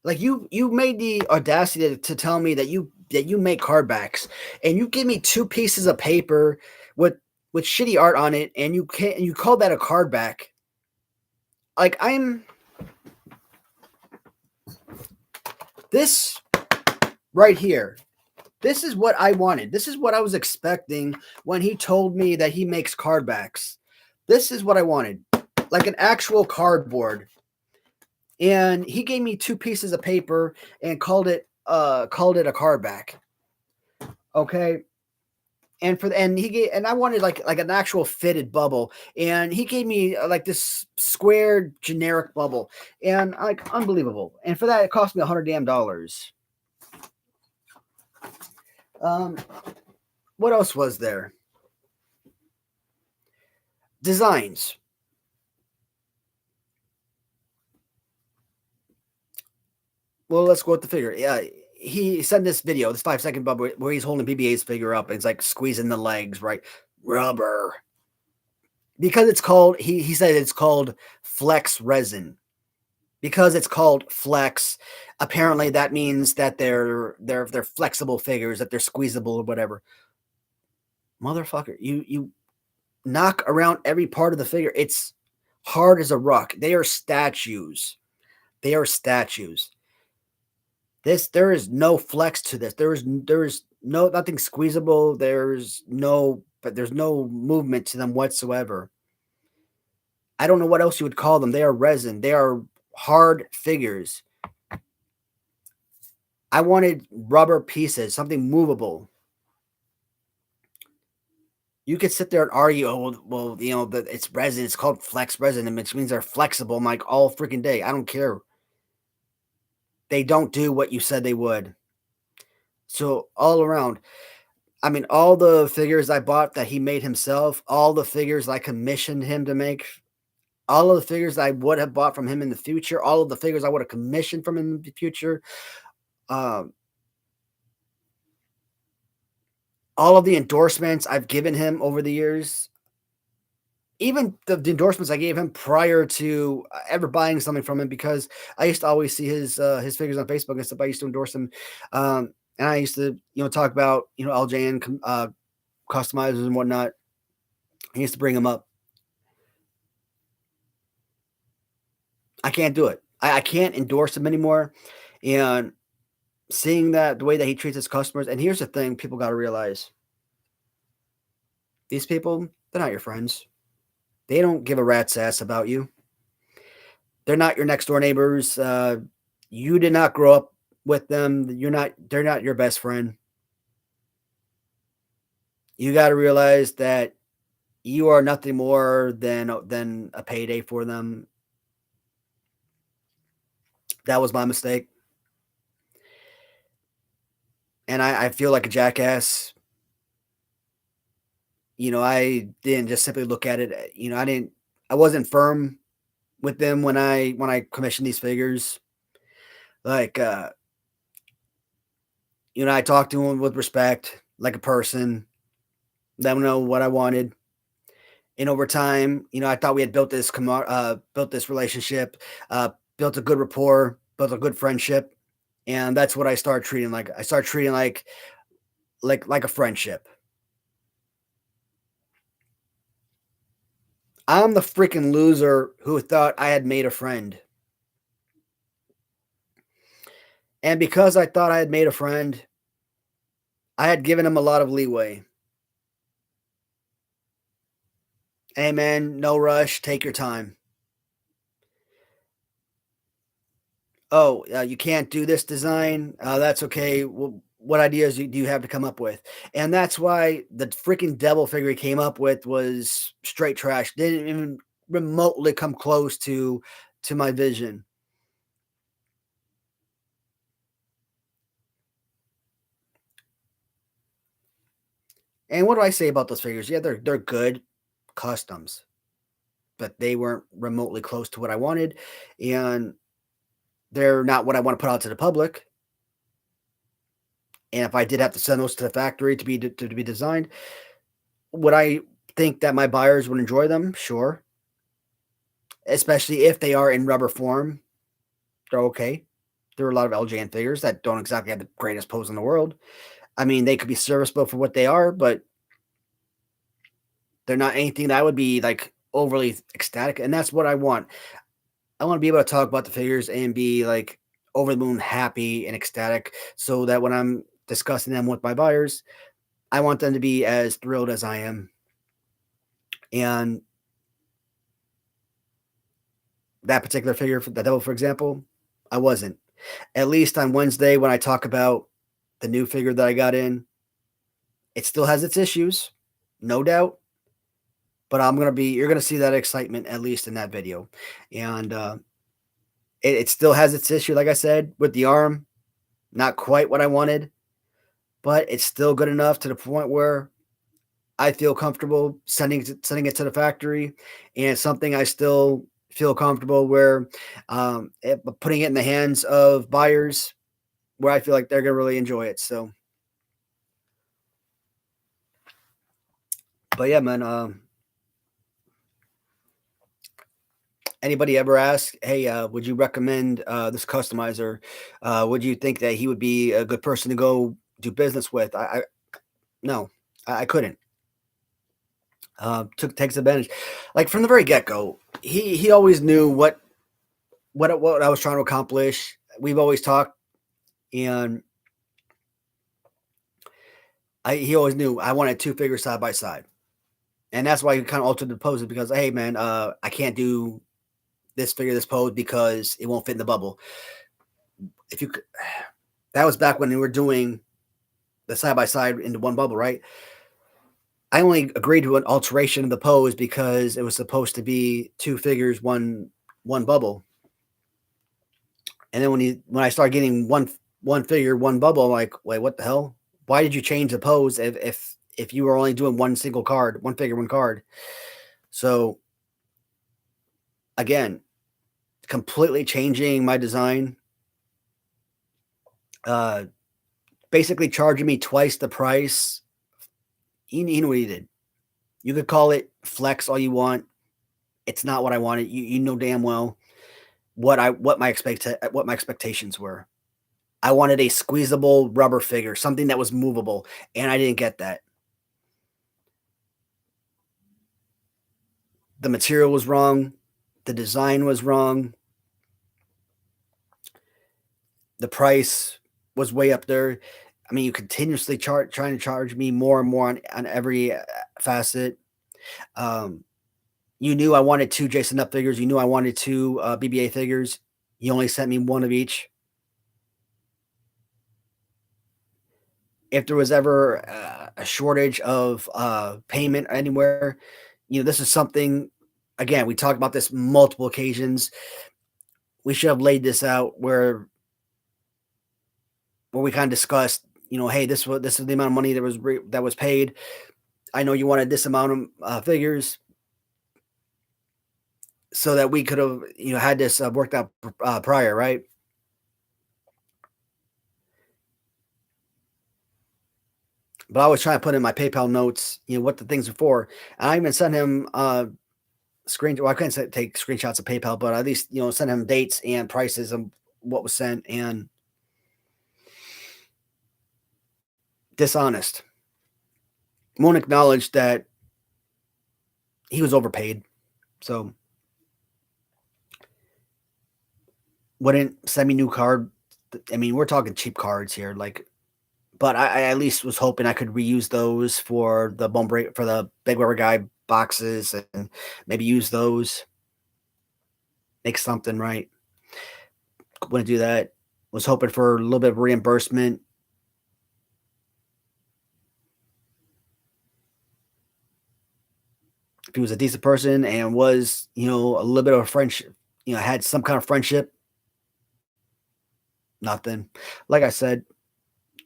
Like you made the audacity to tell me that you make hardbacks, and you give me two pieces of paper with shitty art on it, and you call that a cardback. Like this right here. This is what I wanted. This is what I was expecting when he told me that he makes cardbacks. This is what I wanted. Like an actual cardboard. And he gave me two pieces of paper and called it a cardback. Okay? And I wanted like an actual fitted bubble, and he gave me like this square generic bubble, and like unbelievable. And for that, it cost me $100 damn. What else was there? Designs. Well, let's go with the figure. Yeah, he sent this video, this 5-second bubble where he's holding BB-8's figure up and it's like squeezing the legs, right? Rubber. Because it's called, he said it's called flex resin. Because it's called flex, apparently that means that they're flexible figures, that they're squeezable or whatever. Motherfucker, you knock around every part of the figure. It's hard as a rock. They are statues. They are statues. There is no flex to this. There is no nothing squeezable. There's no movement to them whatsoever. I don't know what else you would call them. They are resin. They are hard figures. I wanted rubber pieces, something movable. You could sit there and argue, oh, well, that it's resin. It's called flex resin, which means they're flexible. I'm like, all freaking day. I don't care. They don't do what you said they would. So all around, I mean, all the figures I bought that he made himself, all the figures I commissioned him to make, all of the figures I would have bought from him in the future, all of the figures I would have commissioned from him in the future, um, all of the endorsements I've given him over the years, even the endorsements I gave him prior to ever buying something from him, because I used to always see his figures on Facebook and stuff. I used to endorse him, and I used to talk about LJN customizers and whatnot. I used to bring him up. I can't do it. I can't endorse him anymore, and seeing that the way that he treats his customers. And here's the thing: people got to realize these people, they're not your friends. They don't give a rat's ass about you. They're not your next door neighbors. You did not grow up with them. They're not your best friend. You got to realize that you are nothing more than a payday for them. That was my mistake. And I feel like a jackass. I didn't just simply look at it. I wasn't firm with them when I commissioned these figures. Like, I talked to them with respect, like a person, let them know what I wanted. And over time, I thought we had built this relationship, built a good rapport, built a good friendship, and that's what I started treating like. I started treating like a friendship. I'm the freaking loser who thought I had made a friend. And because I thought I had made a friend, I had given him a lot of leeway. Hey man, no rush, take your time. Oh, you can't do this design. That's okay. Well, what ideas do you have to come up with? And that's why the freaking devil figure he came up with was straight trash. Didn't even remotely come close to my vision. And what do I say about those figures? Yeah, they're good customs, but they weren't remotely close to what I wanted, and they're not what I want to put out to the public. And if I did have to send those to the factory to be designed, would I think that my buyers would enjoy them? Sure, especially if they are in rubber form. They're okay. There are a lot of LJN figures that don't exactly have the greatest pose in the world. I mean, they could be serviceable for what they are, but they're not anything that I would be like overly ecstatic. And that's what I want. I want to be able to talk about the figures and be like over the moon happy and ecstatic so that when I'm discussing them with my buyers, I want them to be as thrilled as I am. And that particular figure, for the devil, for example, I wasn't. At least on Wednesday, when I talk about the new figure that I got in, it still has its issues, no doubt. But you're gonna see that excitement at least in that video, and it still has its issue, like I said, with the arm, not quite what I wanted, but it's still good enough to the point where I feel comfortable sending it to the factory, and it's something I still feel comfortable where putting it in the hands of buyers where I feel like they're gonna really enjoy it. So, but yeah, man. Anybody ever ask, hey, would you recommend this customizer? Would you think that he would be a good person to go do business with? I no, I couldn't. Took takes advantage, like from the very get go. He always knew what I was trying to accomplish. We've always talked, and he always knew I wanted two figures side by side, and that's why he kind of altered the poses because hey, man, I can't do this pose because it won't fit in the bubble. If you could, that was back when we were doing the side by side into one bubble, right? I only agreed to an alteration of the pose because it was supposed to be two figures, one bubble. And then when I started getting one figure, one bubble, I'm like, wait, what the hell? Why did you change the pose if you were only doing one single card, one figure, one card? So again, completely changing my design. Uh, Basically charging me twice the price. You know what he did. You could call it flex all you want. It's not what I wanted. You know damn well what my expectations were. I wanted a squeezable rubber figure, something that was movable, and I didn't get that. The material was wrong, the design was wrong, the price was way up there. I mean, you continuously trying to charge me more and more on every facet. Um, you knew I wanted two Jason Up figures. You knew I wanted two BBA figures. You only sent me one of each. If there was ever a shortage of payment anywhere, this is something. Again, we talked about this multiple occasions. We should have laid this out where we kind of discussed, hey, this is the amount of money that was paid. I know you wanted this amount of figures so that we could have, had this worked out prior, right? But I was trying to put in my PayPal notes, what the things are for. And I even sent him well, I couldn't take screenshots of PayPal, but at least, send him dates and prices of what was sent, and dishonest. Won't acknowledge that he was overpaid. So wouldn't send me new card. I mean, we're talking cheap cards here, like, but I at least was hoping I could reuse those for the bone break for the big rubber guy boxes, and maybe use those, make something right. Wouldn't do that. Was hoping for a little bit of reimbursement. If he was a decent person and was, a little bit of a friendship, had some kind of friendship, nothing. Like I said,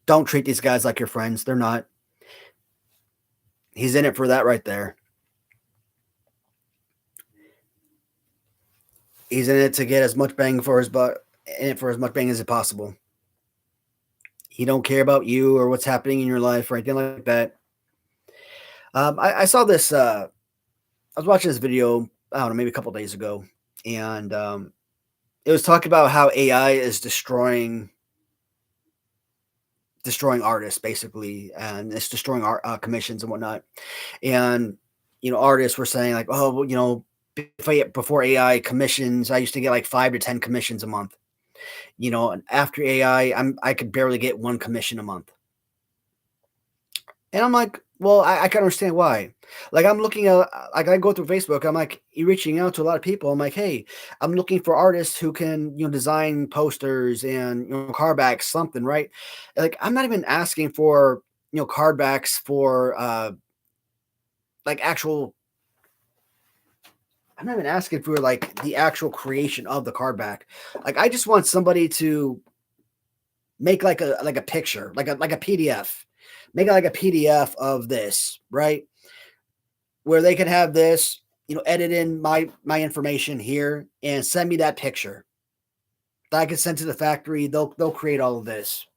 don't treat these guys like your friends. They're not. He's in it for that right there. He's in it to get as much bang for his buck, in it for as much bang as possible. He don't care about you or what's happening in your life or anything like that. I saw this. I was watching this video. I don't know, maybe a couple days ago, and it was talking about how AI is destroying artists basically, and it's destroying art commissions and whatnot. And artists were saying like, oh, well, before AI commissions, I used to get like 5 to 10 commissions a month. And after AI, I could barely get one commission a month. And I'm like, well, I can understand why. Like I'm looking at, like I go through Facebook, I'm like, you reaching out to a lot of people. I'm like, hey, I'm looking for artists who can, design posters and card backs, something, right? Like I'm not even asking for, card backs for like actual. I'm not even asking for like the actual creation of the card back. Like I just want somebody to make like a picture, like a PDF. Make it like a PDF of this, right? Where they can have this, edit in my information here and send me that picture that I can send to the factory. They'll create all of this.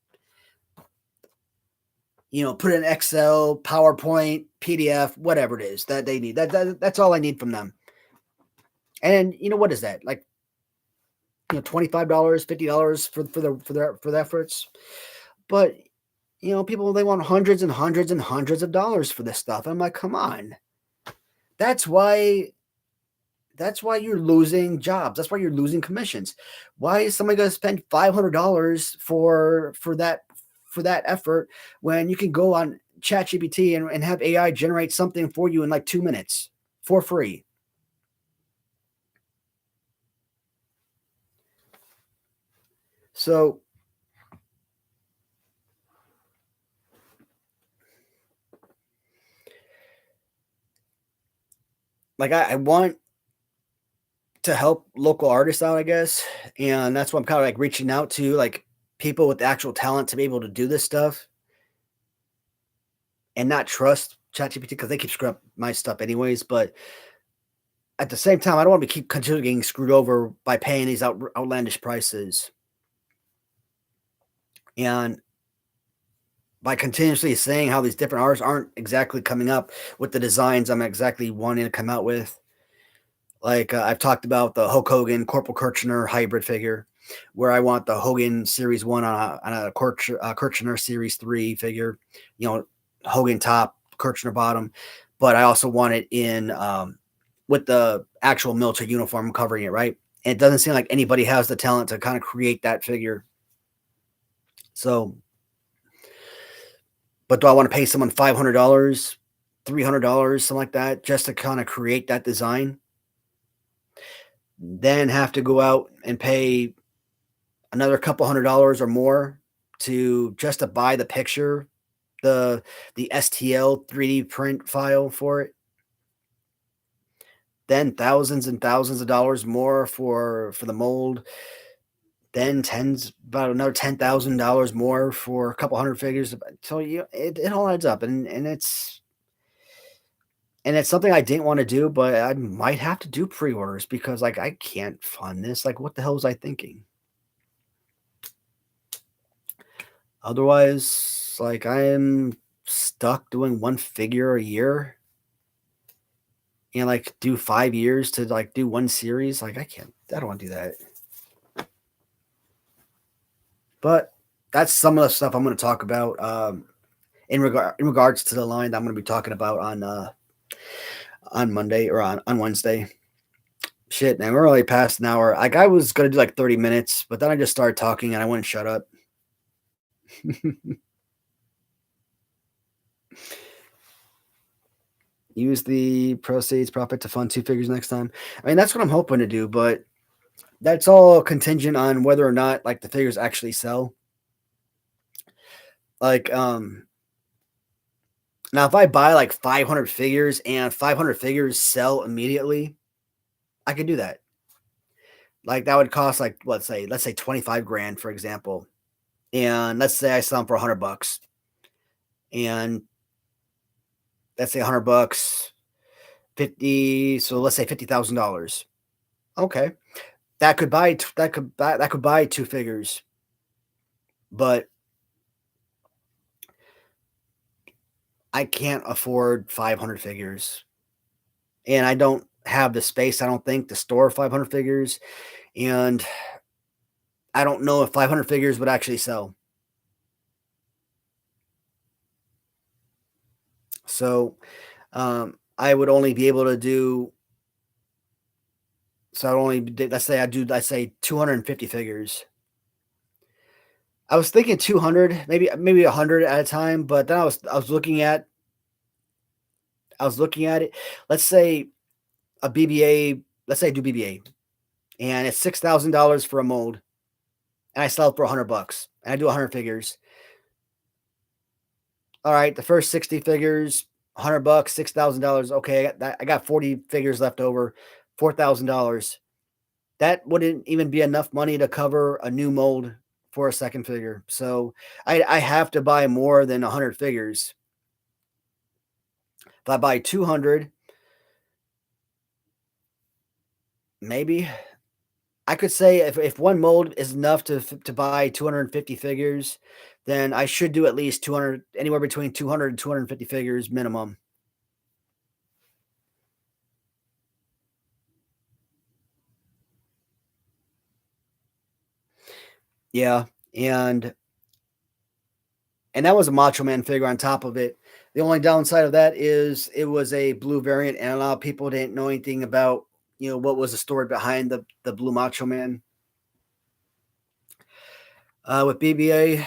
Put in Excel, PowerPoint, PDF, whatever it is that they need. That's all I need from them. And what is that? Like, $25, $50 for the efforts. But people, they want hundreds and hundreds and hundreds of dollars for this stuff. I'm like, come on. That's why you're losing jobs. That's why you're losing commissions. Why is somebody going to spend $500 for that effort when you can go on ChatGPT and have AI generate something for you in like 2 minutes for free? So like I want to help local artists out, I guess. And that's what I'm kind of like reaching out to, like people with actual talent to be able to do this stuff and not trust ChatGPT because they keep screwing up my stuff anyways. But at the same time, I don't want to keep continually getting screwed over by paying these outlandish prices. And by continuously saying how these different artists aren't exactly coming up with the designs I'm exactly wanting to come out with. Like I've talked about the Hulk Hogan Corporal Kirchner hybrid figure, where I want the Hogan Series 1 on a Kirchner Series 3 figure, Hogan top, Kirchner bottom. But I also want it in with the actual military uniform covering it, right? And it doesn't seem like anybody has the talent to kind of create that figure. So, but do I want to pay someone $500, $300, something like that, just to kind of create that design? Then have to go out and pay another couple $100 or more to buy the picture, the STL 3D print file for it. Then thousands and thousands of dollars more for the mold. Then about another $10,000 more for a couple hundred figures. So it all adds up, and and it's something I didn't want to do, but I might have to do pre-orders because like I can't fund this. Like, what the hell was I thinking? Otherwise, like I am stuck doing one figure a year and like do 5 years to like do one series. Like I can't. I don't want to do that. But that's some of the stuff I'm going to talk about in regards to the line that I'm going to be talking about on Monday or on Wednesday. Shit, man, we're already past an hour. Like I was gonna do like 30 minutes, but then I just started talking and I wouldn't shut up. Use the proceeds profit to fund two figures next time. I mean, that's what I'm hoping to do, but that's all contingent on whether or not like the figures actually sell. Like, now if I buy like 500 figures and 500 figures sell immediately, I could do that. Like that would cost like let's say 25 grand for example, and let's say I sell them for $100, and let's say $100, 50. So let's say $50,000. Okay, that could buy two figures, but I can't afford 500 figures, and I don't have the space. I don't think to store 500 figures, and I don't know if 500 figures would actually sell. So I would only be able to do. So I only let's say 250 figures. I was thinking 200, maybe 100 at a time, but then I was looking at it. Let's say a BBA, let's say I do BBA, and it's $6,000 for a mold, and I sell it for $100, and I do 100 figures. All right, the first 60 figures, $100, $6,000. Okay, I got 40 figures left over, $4,000. That wouldn't even be enough money to cover a new mold for a second figure. So I have to buy more than 100 figures. If I buy 200, maybe I could say if one mold is enough to buy 250 figures, then I should do at least 200, anywhere between 200 and 250 figures minimum. Yeah, and that was a Macho Man figure on top of it. The only downside of that is it was a blue variant, and a lot of people didn't know anything about what was the story behind the blue Macho Man. With BBA,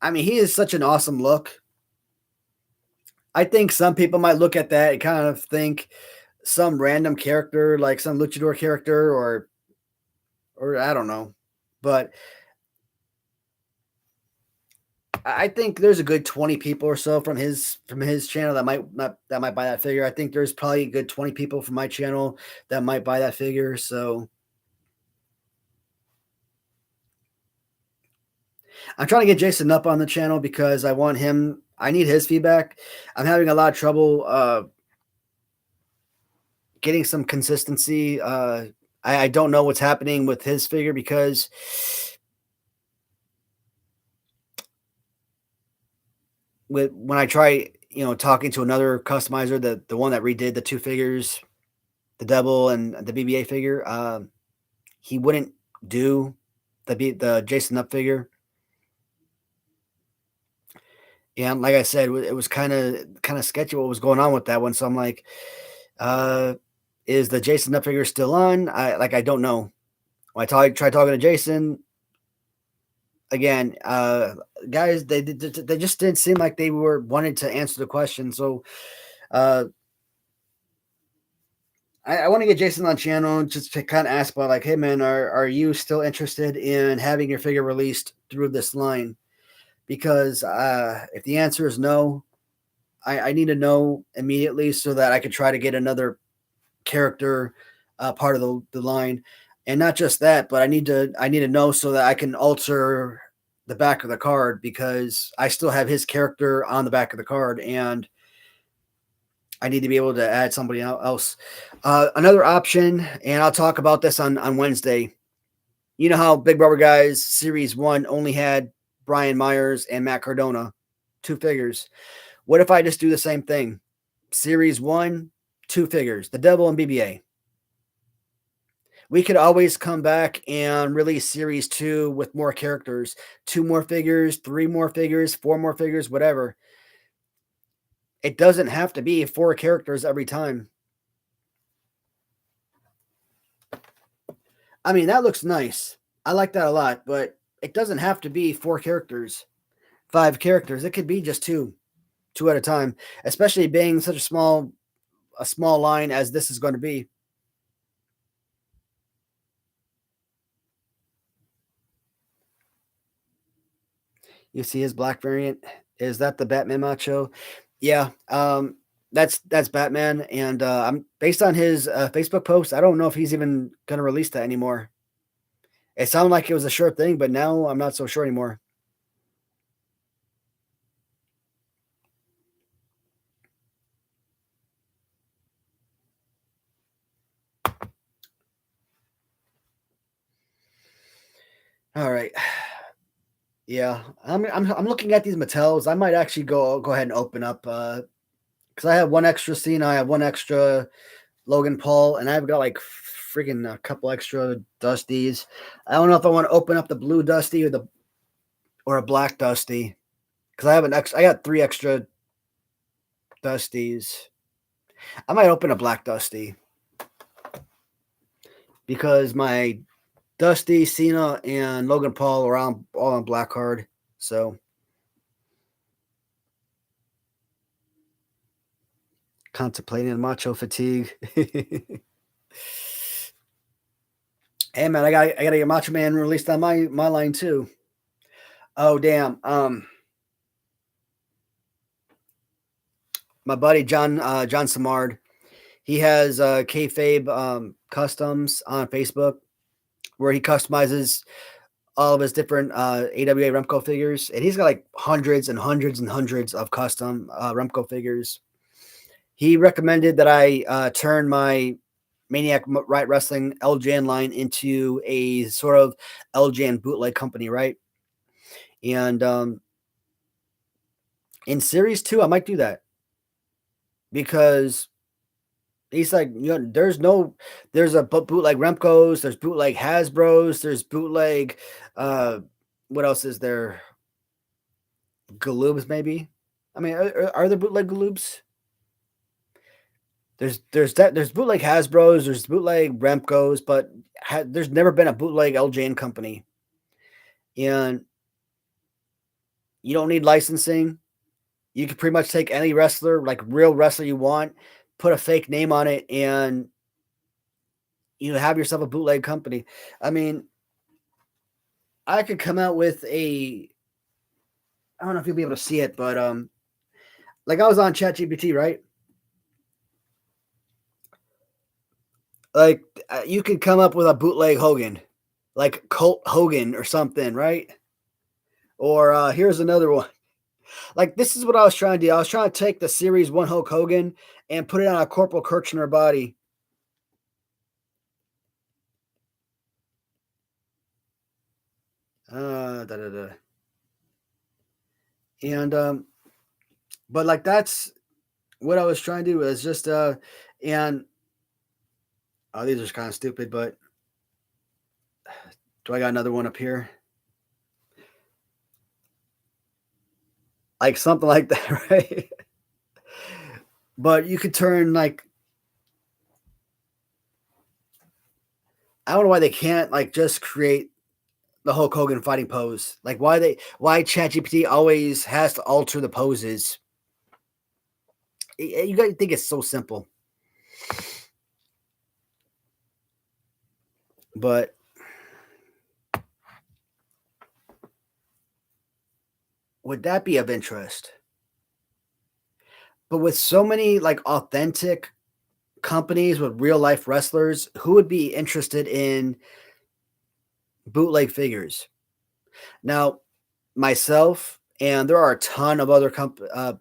I mean, he is such an awesome look. I think some people might look at that and kind of think some random character, like some luchador character, or I don't know, but I think there's a good 20 people or so from his channel that might buy that figure. I think there's probably a good 20 people from my channel that might buy that figure. So I'm trying to get Jason up on the channel because I need his feedback. I'm having a lot of trouble getting some consistency. I don't know what's happening with his figure because when I try, talking to another customizer, the one that redid the two figures, the double and the BBA figure, he wouldn't do the Jason up figure. And like I said, it was kind of sketchy what was going on with that one. So I'm like, uh, is the Jason up figure still on? I don't know. When try talking to Jason again, guys, they just didn't seem like they were wanted to answer the question. So uh, I want to get Jason on channel just to kind of ask about like, hey man, are you still interested in having your figure released through this line? Because if the answer is no, I need to know immediately so that I could try to get another character part of the line, and not just that, but I need to know so that I can alter the back of the card because I still have his character on the back of the card, and I need to be able to add somebody else. Another option, and I'll talk about this on Wednesday. You know how Big Brother Guys Series 1 only had Brian Myers and Matt Cardona, two figures. What if I just do the same thing? Series 1, two figures, the Devil and BBA. We could always come back and release Series 2 with more characters, two more figures, three more figures, four more figures, whatever. It doesn't have to be four characters every time. I mean, that looks nice. I like that a lot, but it doesn't have to be four characters, five characters. It could be just two at a time, especially being such a small line as this is going to be. You see his black variant. Is that the Batman macho? Yeah, that's Batman, and I'm based on his Facebook post. I don't know if he's even going to release that anymore. It sounded like it was a sure thing, but now I'm not so sure anymore. All right. Yeah, I'm looking at these Mattels. I might actually go ahead and open up because I have one extra scene. I have one extra Logan Paul, and I've got like freaking a couple extra Dusties. I don't know if I want to open up the blue Dusty or a black Dusty because I have I got three extra Dusties. I might open a black Dusty because my Dusty, Cena, and Logan Paul are all on black card. So contemplating macho fatigue. Hey man, I gotta get Macho Man released on my line too. Oh damn. My buddy John Samard, he has kayfabe customs on Facebook where he customizes all of his different AWA Remco figures, and he's got like hundreds and hundreds and hundreds of custom Remco figures. He recommended that I turn my Maniac Right Wrestling LJN line into a sort of LJN bootleg company, right? And in Series 2, I might do that because he's like, there's a bootleg Remcos, there's bootleg Hasbros, there's bootleg, what else is there? Galoobs, maybe. I mean, are there bootleg Galoobs? There's bootleg Hasbros, there's bootleg Remcos, but there's never been a bootleg LJN company, and you don't need licensing. You can pretty much take any wrestler, like real wrestler you want, put a fake name on it, and you have yourself a bootleg company. I mean, I could come out with I don't know if you'll be able to see it, but like I was on ChatGPT, right? Like you could come up with a bootleg Hogan, like Colt Hogan or something, right? Or here's another one. Like this is what I was trying to do. I was trying to take the Series 1 Hulk Hogan and put it on a Corporal Kirchner body. Da, da, da. And but like that's what I was trying to do is just and oh, these are kind of stupid, but do I got another one up here? Like something like that, right? But you could turn like I don't know why they can't like just create the Hulk Hogan fighting pose. Like why ChatGPT always has to alter the poses. You guys think it's so simple, but would that be of interest? But with so many like authentic companies with real life wrestlers, who would be interested in bootleg figures? Now, myself and there are a ton of other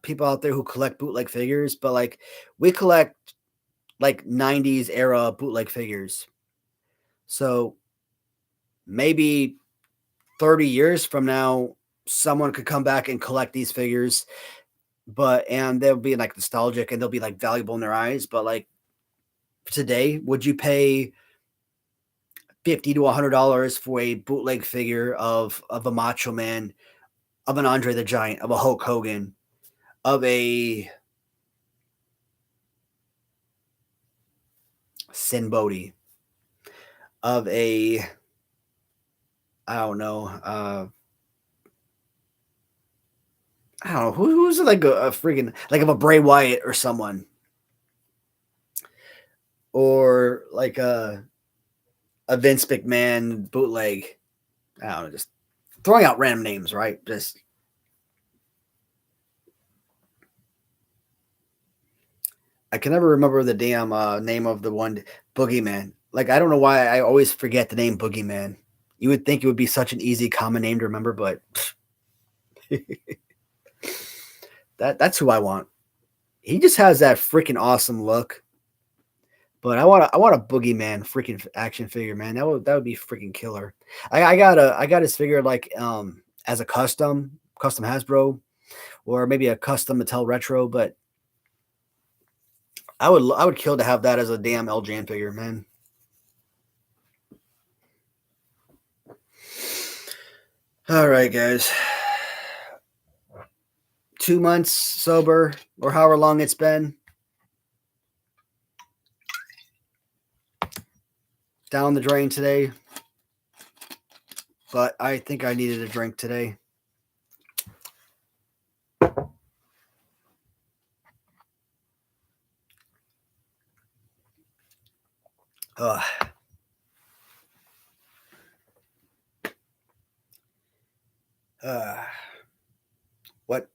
people out there who collect bootleg figures, but like we collect like 90s era bootleg figures. So maybe 30 years from now, someone could come back and collect these figures, and they'll be like nostalgic and they'll be like valuable in their eyes. But like today, would you pay 50 to $100 for a bootleg figure of a Macho Man, of an Andre the Giant, of a Hulk Hogan, of a Sin Bodhi, of a I don't know, I don't know who's like a freaking like of a Bray Wyatt or someone, or like a Vince McMahon bootleg. I don't know, just throwing out random names, right? Just I can never remember the damn name of the one Boogeyman. Like I don't know why I always forget the name Boogeyman. You would think it would be such an easy common name to remember, but that's who I want. He just has that freaking awesome look. But I want a Boogeyman freaking action figure, man. That would be freaking killer. I got his figure like as a custom Hasbro, or maybe a custom Mattel Retro, but I would kill to have that as a damn LJN figure, man. All right, guys. 2 months sober, or however long it's been. Down the drain today. But I think I needed a drink today. Ugh. What?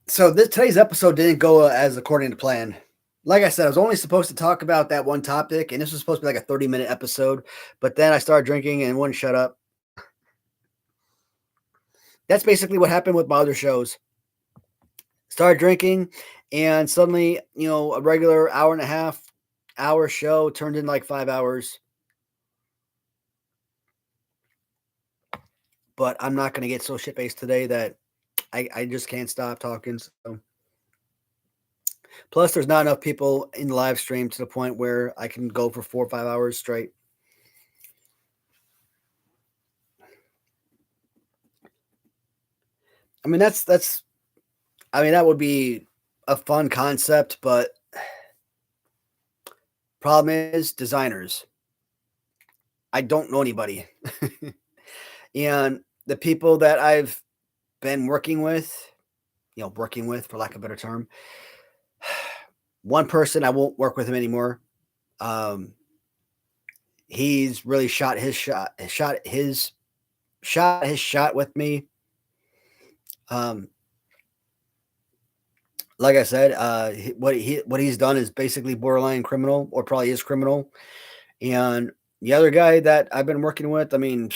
So today's episode didn't go as according to plan. Like I said, I was only supposed to talk about that one topic, and this was supposed to be like a 30-minute episode, but then I started drinking and wouldn't shut up. That's basically what happened with my other shows. Started drinking, and suddenly, a regular hour and a half hour show turned into like 5 hours. But I'm not going to get so shit faced today that I just can't stop talking. So. Plus, there's not enough people in the live stream to the point where I can go for 4 or 5 hours straight. I mean, that would be a fun concept, but problem is designers. I don't know anybody. And the people that I've been working with for lack of a better term, one person, I won't work with him anymore. He's really shot his shot with me. Like I said, what he's done is basically borderline criminal, or probably is criminal. And the other guy that I've been working with, I mean,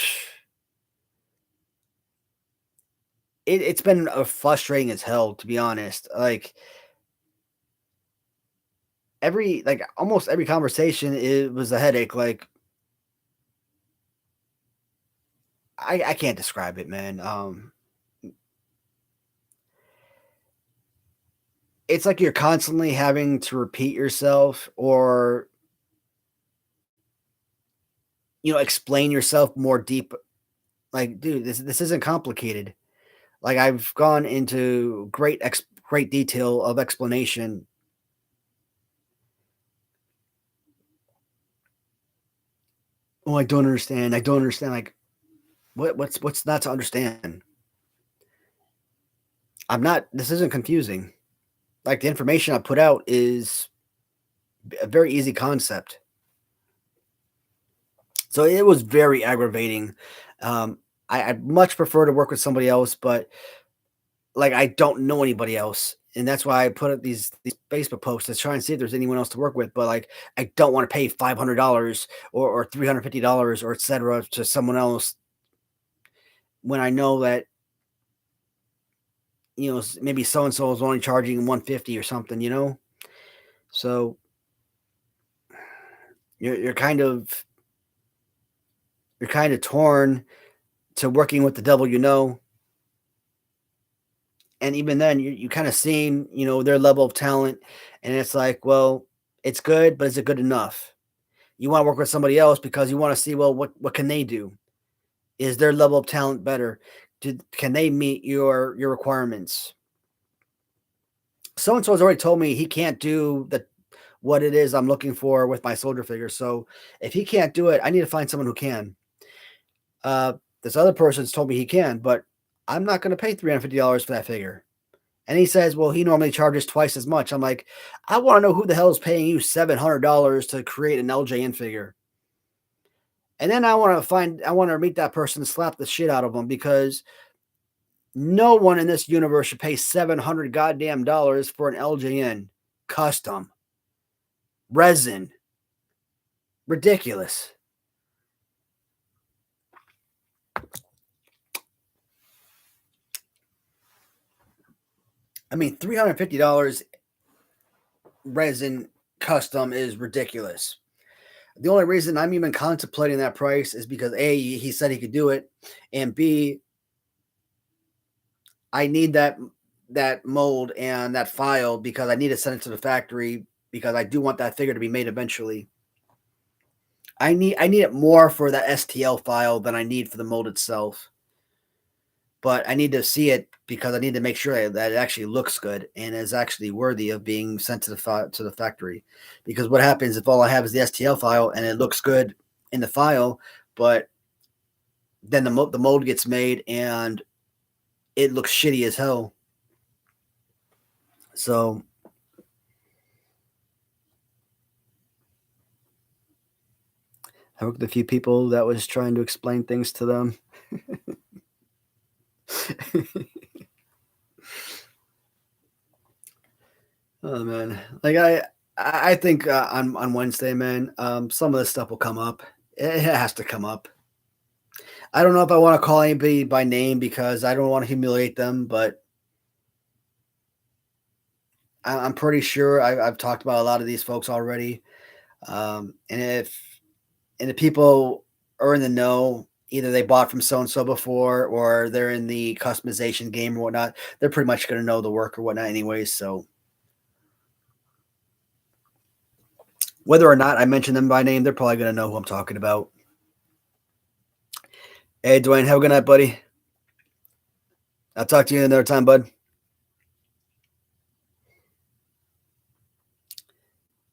it's been frustrating as hell, to be honest. Like almost every conversation, it was a headache. Like I can't describe it, man. It's like you're constantly having to repeat yourself, or explain yourself more deep. Like, dude, this isn't complicated. Like, I've gone into great detail of explanation. Oh, I don't understand. I don't understand. Like, what's not to understand? This isn't confusing. Like, the information I put out is a very easy concept. So it was very aggravating. I'd much prefer to work with somebody else, but like I don't know anybody else, and that's why I put up these Facebook posts to try and see if there's anyone else to work with. But like, I don't want to pay $500 or $350 or etc. to someone else when I know that maybe so and so is only charging 150 or something, So you're kind of torn to working with the devil, and even then you kind of seeing, their level of talent, and it's like, well, it's good, but is it good enough? You want to work with somebody else because you want to see, well, what can they do? Is their level of talent better? Can they meet your requirements? So and so has already told me he can't do what it is I'm looking for with my soldier figure. So if he can't do it, I need to find someone who can. Uh, this other person's told me he can, but I'm not going to pay $350 for that figure. And he says, well, he normally charges twice as much. I'm like, I want to know who the hell is paying you $700 to create an LJN figure. And then I want to meet that person and slap the shit out of them, because no one in this universe should pay 700 goddamn dollars for an LJN custom resin. Ridiculous. I mean, $350 resin custom is ridiculous. The only reason I'm even contemplating that price is because A, he said he could do it, and B, I need that mold and that file because I need to send it to the factory because I do want that figure to be made eventually. I need it more for the STL file than I need for the mold itself. But I need to see it because I need to make sure that it actually looks good and is actually worthy of being sent to the factory. Because what happens if all I have is the STL file and it looks good in the file, but then the mold gets made and it looks shitty as hell. So I worked with a few people that was trying to explain things to them. Oh man, like I think on Wednesday, man, some of this stuff will come up. It has to come up. I don't know if I want to call anybody by name because I don't want to humiliate them, but I'm pretty sure I've talked about a lot of these folks already. And the people are in the know, either they bought from so and so before or they're in the customization game or whatnot, they're pretty much going to know the work or whatnot, anyways. So whether or not I mention them by name, they're probably going to know who I'm talking about. Hey, Dwayne, have a good night, buddy. I'll talk to you another time, bud.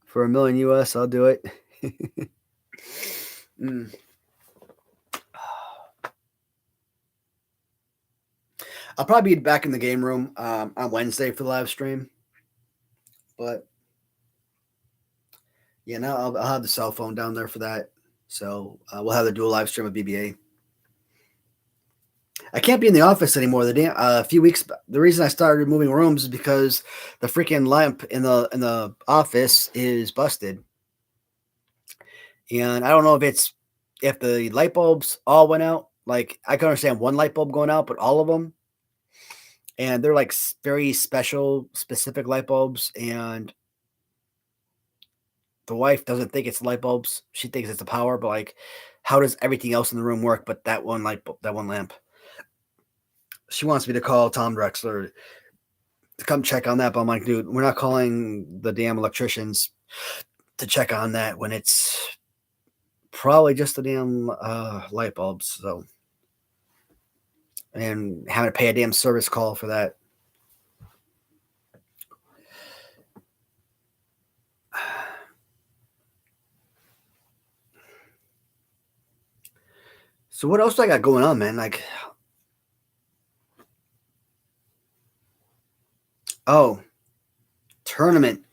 For $1,000,000 US, I'll do it. Mm. I'll probably be back in the game room on Wednesday for the live stream. But yeah, now I'll have the cell phone down there for that. So we'll have the dual live stream of BBA. I can't be in the office anymore. A few weeks. The reason I started moving rooms is because the freaking lamp in the office is busted, and I don't know if the light bulbs all went out. Like I can understand one light bulb going out, but all of them, and they're like very specific light bulbs, and the wife doesn't think it's light bulbs. She thinks it's the power, but like, how does everything else in the room work but that one light bulb, that one lamp? She wants me to call Tom Drexler to come check on that, but I'm like, dude, we're not calling the damn electricians to check on that when it's probably just the damn light bulbs. So, and having to pay a damn service call for that. So what else do I got going on, man? Like, oh, tournament.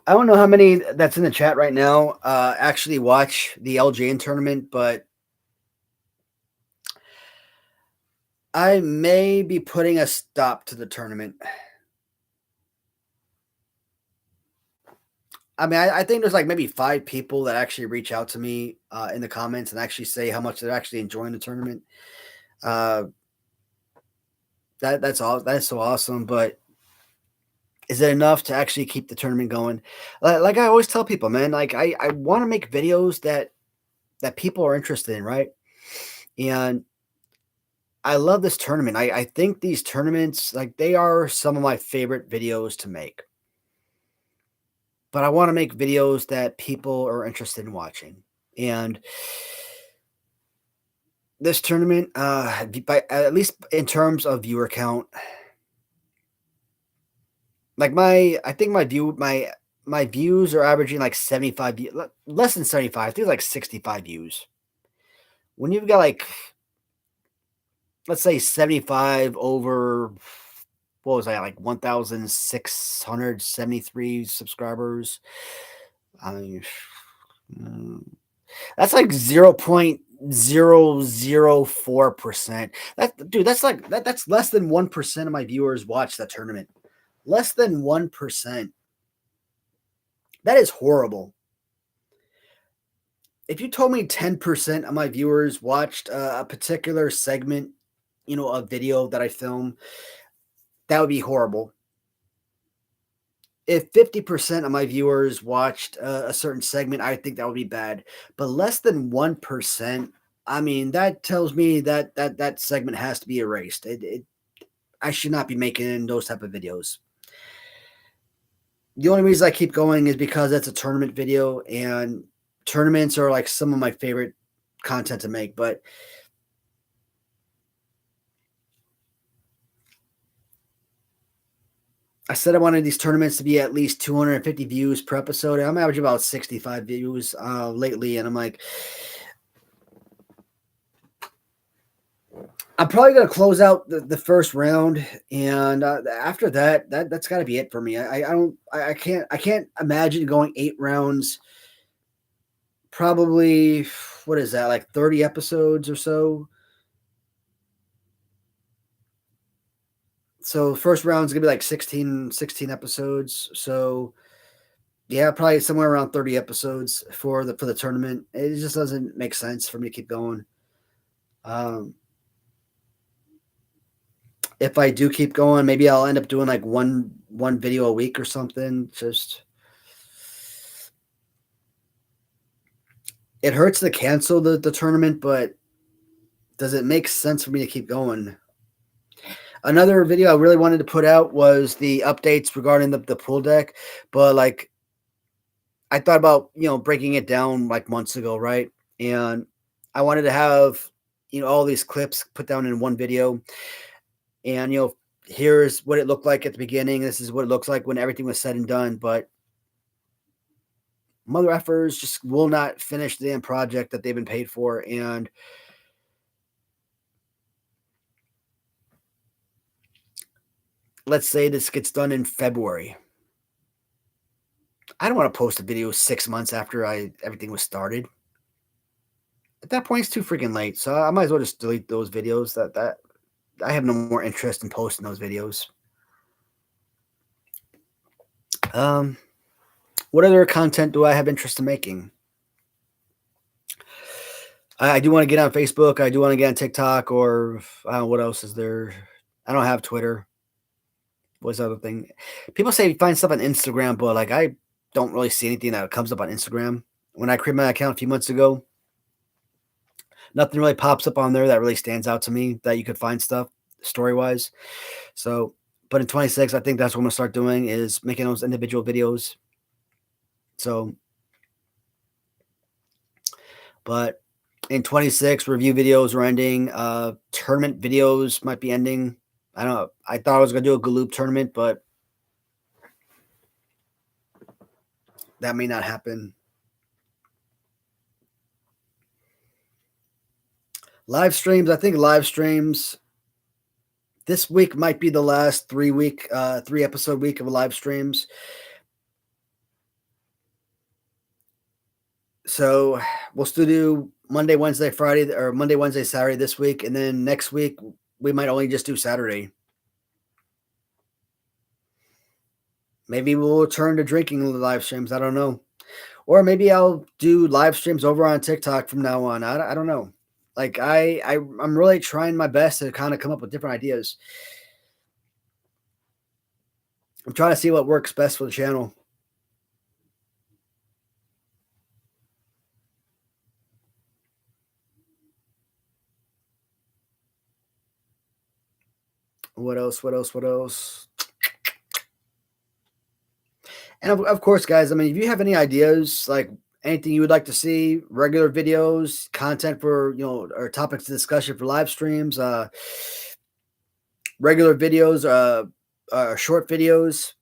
I don't know how many that's in the chat right now actually watch the LJN tournament, but I may be putting a stop to the tournament. I mean, I think there's like maybe 5 people that actually reach out to me in the comments and actually say how much they're actually enjoying the tournament. That's so awesome. But is it enough to actually keep the tournament going? Like I always tell people, man, like I want to make videos that people are interested in, right? And I love this tournament. I think these tournaments, like they are some of my favorite videos to make. But I want to make videos that people are interested in watching. And this tournament, by at least in terms of viewer count, like I think my views are averaging like 75 less than 75. I think like 65 views. When you've got like, let's say 75 over, what was I, like 1,673 subscribers. I mean, mm, that's like 0.004%. That's like that's less than 1% of my viewers watch that tournament. Less than 1%. That is horrible. If you told me 10% of my viewers watched a particular segment, a video that I film, that would be horrible. If 50% of my viewers watched a certain segment, I think that would be bad. But less than 1%, I mean, that tells me that segment has to be erased. I should not be making those type of videos. The only reason I keep going is because it's a tournament video, and tournaments are like some of my favorite content to make. But I said I wanted these tournaments to be at least 250 views per episode. I'm averaging about 65 views lately, and I'm like, I'm probably gonna close out the first round, and after that's got to be it for me. I don't I can't imagine going 8 rounds. Probably, what is that, like 30 episodes or so? So first round's gonna be like 16 episodes. So yeah, probably somewhere around 30 episodes for the tournament. It just doesn't make sense for me to keep going. Um, if I do keep going, maybe I'll end up doing like one video a week or something. Just it hurts to cancel the tournament, but does it make sense for me to keep going? Another video I really wanted to put out was the updates regarding the pool deck, but like I thought about, breaking it down like months ago, right? And I wanted to have, all these clips put down in one video. And, here's what it looked like at the beginning. This is what it looks like when everything was said and done. But mother effers just will not finish the damn project that they've been paid for. And let's say this gets done in February. I don't want to post a video 6 months after everything was started. At that point, it's too freaking late. So I might as well just delete those videos. That I have no more interest in posting those videos. What other content do I have interest in making? I do want to get on Facebook. I do want to get on TikTok, or what else is there? I don't have Twitter. What's the other thing? People say find stuff on Instagram, but like I don't really see anything that comes up on Instagram. When I created my account a few months ago, nothing really pops up on there that really stands out to me that you could find stuff story wise. So, but in 26, I think that's what I'm gonna start doing is making those individual videos. So, but in 26, review videos are ending. Tournament videos might be ending. I don't know. I thought I was gonna do a Galoop tournament, but that may not happen. Live streams. I think live streams this week might be the last 3 episode week of live streams. So we'll still do Monday, Wednesday, Friday, or Monday, Wednesday, Saturday this week, and then next week we might only just do Saturday. Maybe we'll turn to drinking live streams. I don't know. Or maybe I'll do live streams over on TikTok from now on. I don't know. Like I'm really trying my best to kind of come up with different ideas. I'm trying to see what works best for the channel. What else? What else? What else? And of course, guys, I mean, if you have any ideas, like anything you would like to see, regular videos, content for, or topics of discussion for live streams, regular videos, short videos.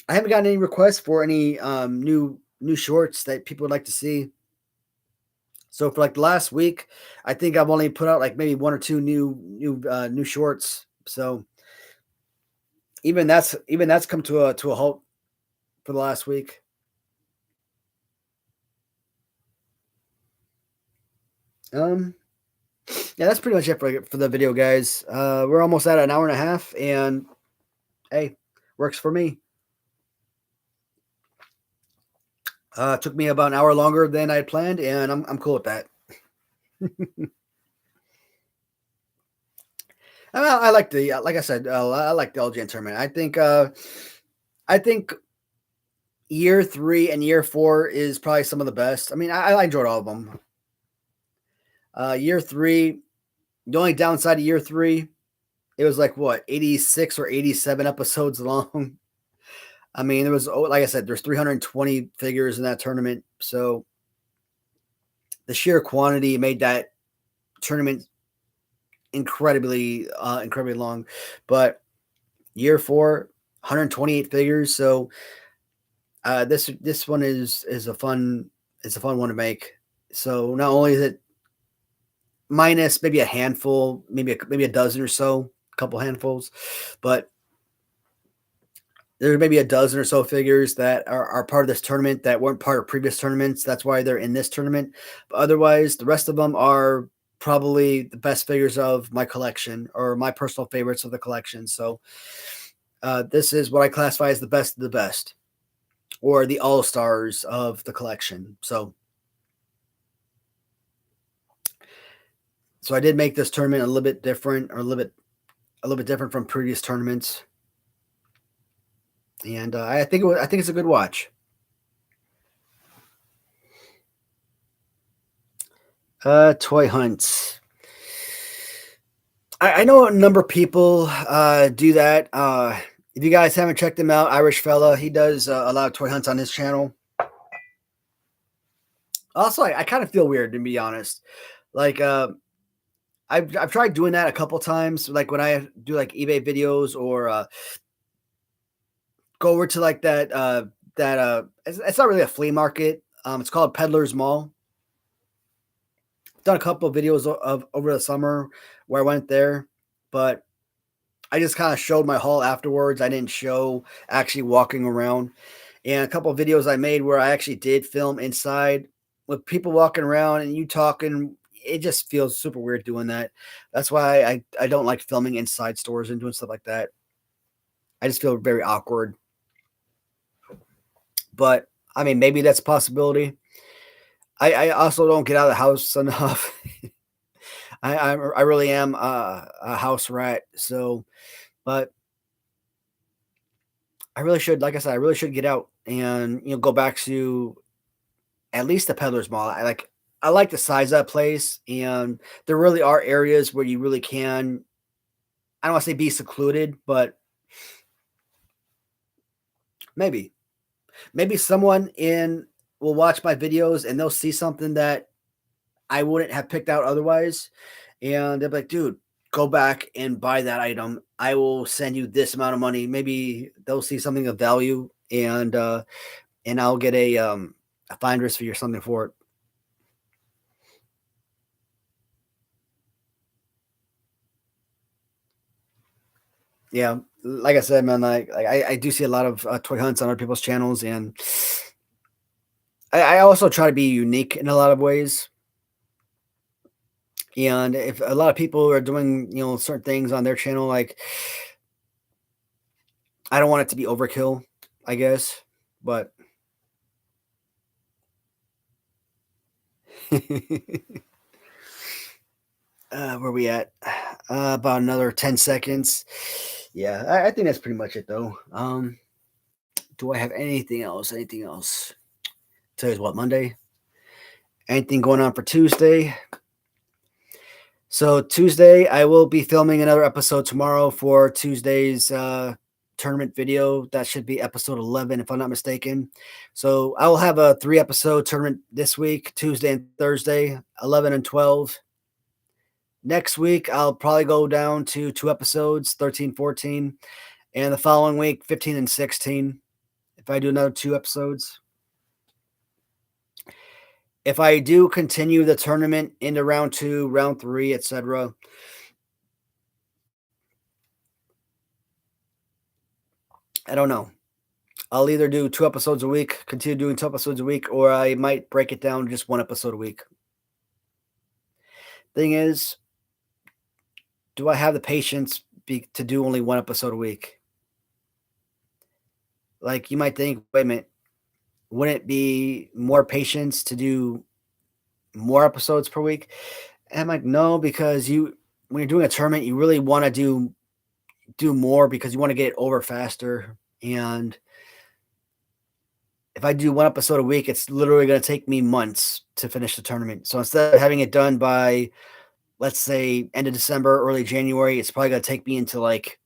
I haven't gotten any requests for any new shorts that people would like to see. So for like the last week, I think I've only put out like maybe one or two new shorts. So even that's come to a halt for the last week. Um, yeah, that's pretty much it for the video, guys. We're almost at an hour and a half, and hey, works for me. Took me about an hour longer than I had planned, and I'm cool with that. I like the like I said, I like the LGN tournament. I think year 3 and year 4 is probably some of the best. I mean, I enjoyed all of them. Year 3, the only downside of year 3, it was like what 86 or 87 episodes long. I mean, there was like I said, there's 320 figures in that tournament, so the sheer quantity made that tournament incredibly long. But year 4, 128 figures, so this one is a fun one to make. So not only is it minus maybe a handful, maybe a dozen or so, a couple handfuls, but there may be a dozen or so figures that are part of this tournament that weren't part of previous tournaments. That's why they're in this tournament. But otherwise, the rest of them are probably the best figures of my collection or my personal favorites of the collection. So this is what I classify as the best of the best, or the all stars of the collection. So I did make this tournament a little bit different, or a little bit different from previous tournaments, and I think it's a good watch. Toy hunts. I know a number of people do that. If you guys haven't checked him out, Irish fella, he does a lot of toy hunts on his channel. Also, I kind of feel weird, to be honest. Like I've tried doing that a couple times, like when I do like eBay videos, or go over to like that it's not really a flea market. It's called Peddler's Mall. I've done a couple of videos of over the summer where I went there, but I just kind of showed my haul afterwards. I didn't show actually walking around. And a couple of videos I made where I actually did film inside with people walking around and you talking. It just feels super weird doing that. That's why I don't like filming inside stores and doing stuff like that. I just feel very awkward. But I mean, maybe that's a possibility. I also don't get out of the house enough. I really am a house rat. So, but I really should, like I said, I really should get out and go back to at least the Peddler's Mall. I like the size of that place, and there really are areas where you really can. I don't want to say be secluded, but maybe someone in will watch my videos and they'll see something that I wouldn't have picked out otherwise, and they'll be like, "Dude, go back and buy that item. I will send you this amount of money." Maybe they'll see something of value, and I'll get a finder's fee or something for it. Yeah, like I said, man, I do see a lot of toy hunts on other people's channels, and I also try to be unique in a lot of ways. And if a lot of people are doing certain things on their channel, like I don't want it to be overkill, I guess, but Where we at? About another 10 seconds. Yeah, I think that's pretty much it though. Do I have anything else? Anything else? Today's what, Monday? Anything going on for Tuesday? So Tuesday, I will be filming another episode tomorrow for Tuesday's tournament video. That should be episode 11, if I'm not mistaken. So I will have a 3 episode tournament this week, Tuesday and Thursday, 11 and 12. Next week, I'll probably go down to 2 episodes, 13, 14. And the following week, 15 and 16. If I do another 2 episodes. If I do continue the tournament into round 2, round 3, etc., I don't know. I'll either do 2 episodes a week, continue doing 2 episodes a week, or I might break it down to just 1 episode a week. Thing is, do I have the patience to do only 1 episode a week? Like, you might think, wait a minute, wouldn't it be more patience to do more episodes per week? And I'm like, no, because when you're doing a tournament, you really want to do more because you want to get it over faster. And if I do 1 episode a week, it's literally going to take me months to finish the tournament. So instead of having it done by, let's say, end of December, early January, it's probably going to take me into like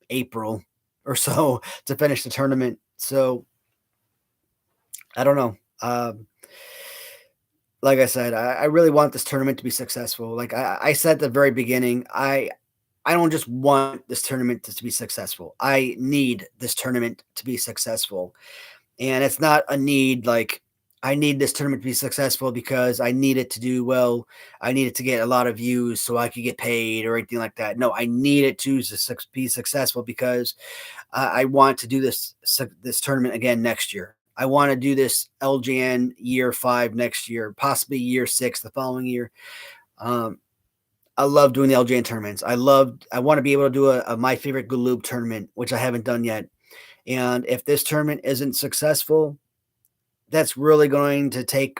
April or so to finish the tournament. So I don't know. Like I said, I really want this tournament to be successful. Like I said at the very beginning, I don't just want this tournament to be successful. I need this tournament to be successful. And it's not a need like I need this tournament to be successful because I need it to do well. I need it to get a lot of views so I could get paid or anything like that. No, I need it to be successful because I want to do this tournament again next year. I want to do this LJN year 5 next year, possibly year 6 the following year. I love doing the LJN tournaments. I want to be able to do a my favorite Galoob tournament, which I haven't done yet. And if this tournament isn't successful, that's really going to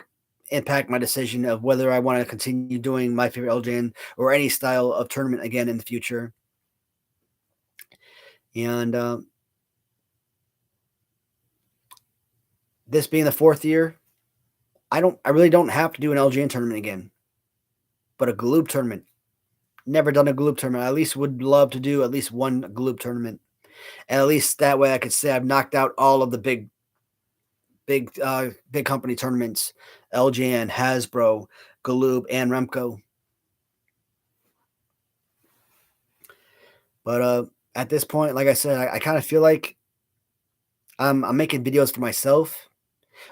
impact my decision of whether I want to continue doing my favorite LJN or any style of tournament again in the future. And this being the 4th year, I really don't have to do an LJN tournament again. But a Galoob tournament, never done a Galoob tournament. I at least would love to do at least one Galoob tournament. And at least that way I could say I've knocked out all of the big company tournaments, LJN, Hasbro, Galoob, and Remco. But at this point, like I said, I kind of feel like I'm making videos for myself,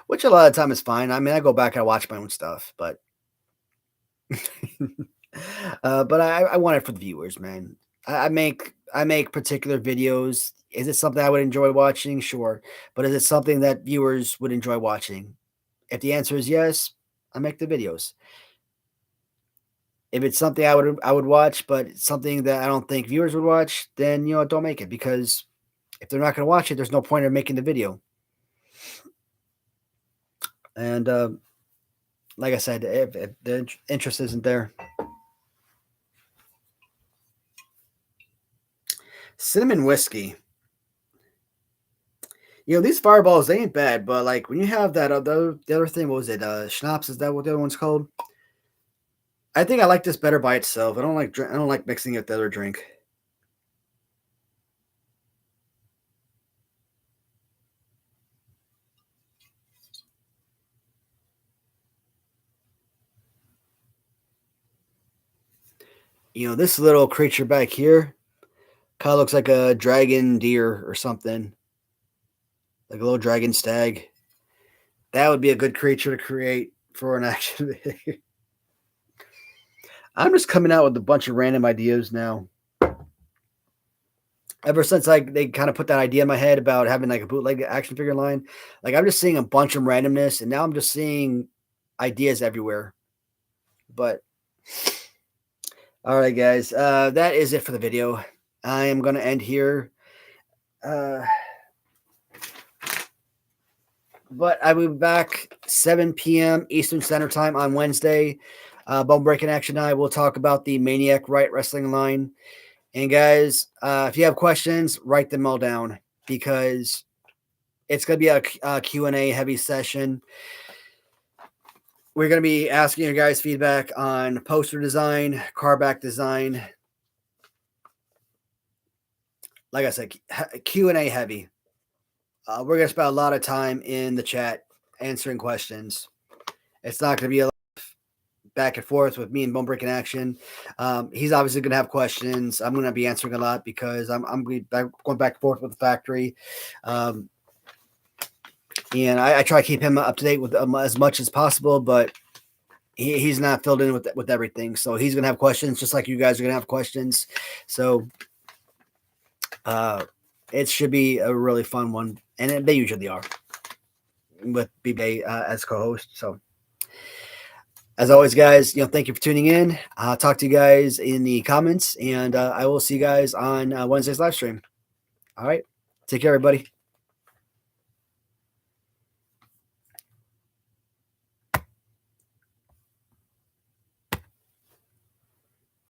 which a lot of the time is fine. I mean, I go back and I watch my own stuff, but but I want it for the viewers, man. I make particular videos. Is it something I would enjoy watching? Sure. But is it something that viewers would enjoy watching? If the answer is yes, I make the videos. If it's something I would watch, but it's something that I don't think viewers would watch, then don't make it, because if they're not going to watch it, there's no point in making the video. And like I said, if the interest isn't there. Cinnamon whiskey. These fireballs, they ain't bad, but like when you have that the other thing, what was it? Schnapps, is that what the other one's called? I think I like this better by itself. I don't like mixing it with the other drink. This little creature back here kind of looks like a dragon deer or something. Like a little dragon stag. That would be a good creature to create for an action video. I'm just coming out with a bunch of random ideas now. Ever since they kind of put that idea in my head about having like a bootleg action figure line, like I'm just seeing a bunch of randomness, and now I'm just seeing ideas everywhere. But all right, guys, that is it for the video. I am going to end here. But I will be back 7 p.m. Eastern Standard Time on Wednesday. Bone Breaking Action and I will talk about the Maniac Right Wrestling line. And guys, if you have questions, write them all down because it's going to be a Q&A heavy session. We're going to be asking you guys feedback on poster design, car back design. Like I said, Q&A heavy. We're going to spend a lot of time in the chat answering questions. It's not going to be a back and forth with me and Bone Breaking Action. He's obviously going to have questions. I'm going to be answering a lot because I'm going back and forth with the factory. And I try to keep him up to date with as much as possible, but he's not filled in with everything. So he's going to have questions just like you guys are going to have questions. So it should be a really fun one. And they usually are with BB as co-host. So as always, guys, thank you for tuning in. I'll talk to you guys in the comments, and I will see you guys on Wednesday's live stream. All right. Take care, everybody.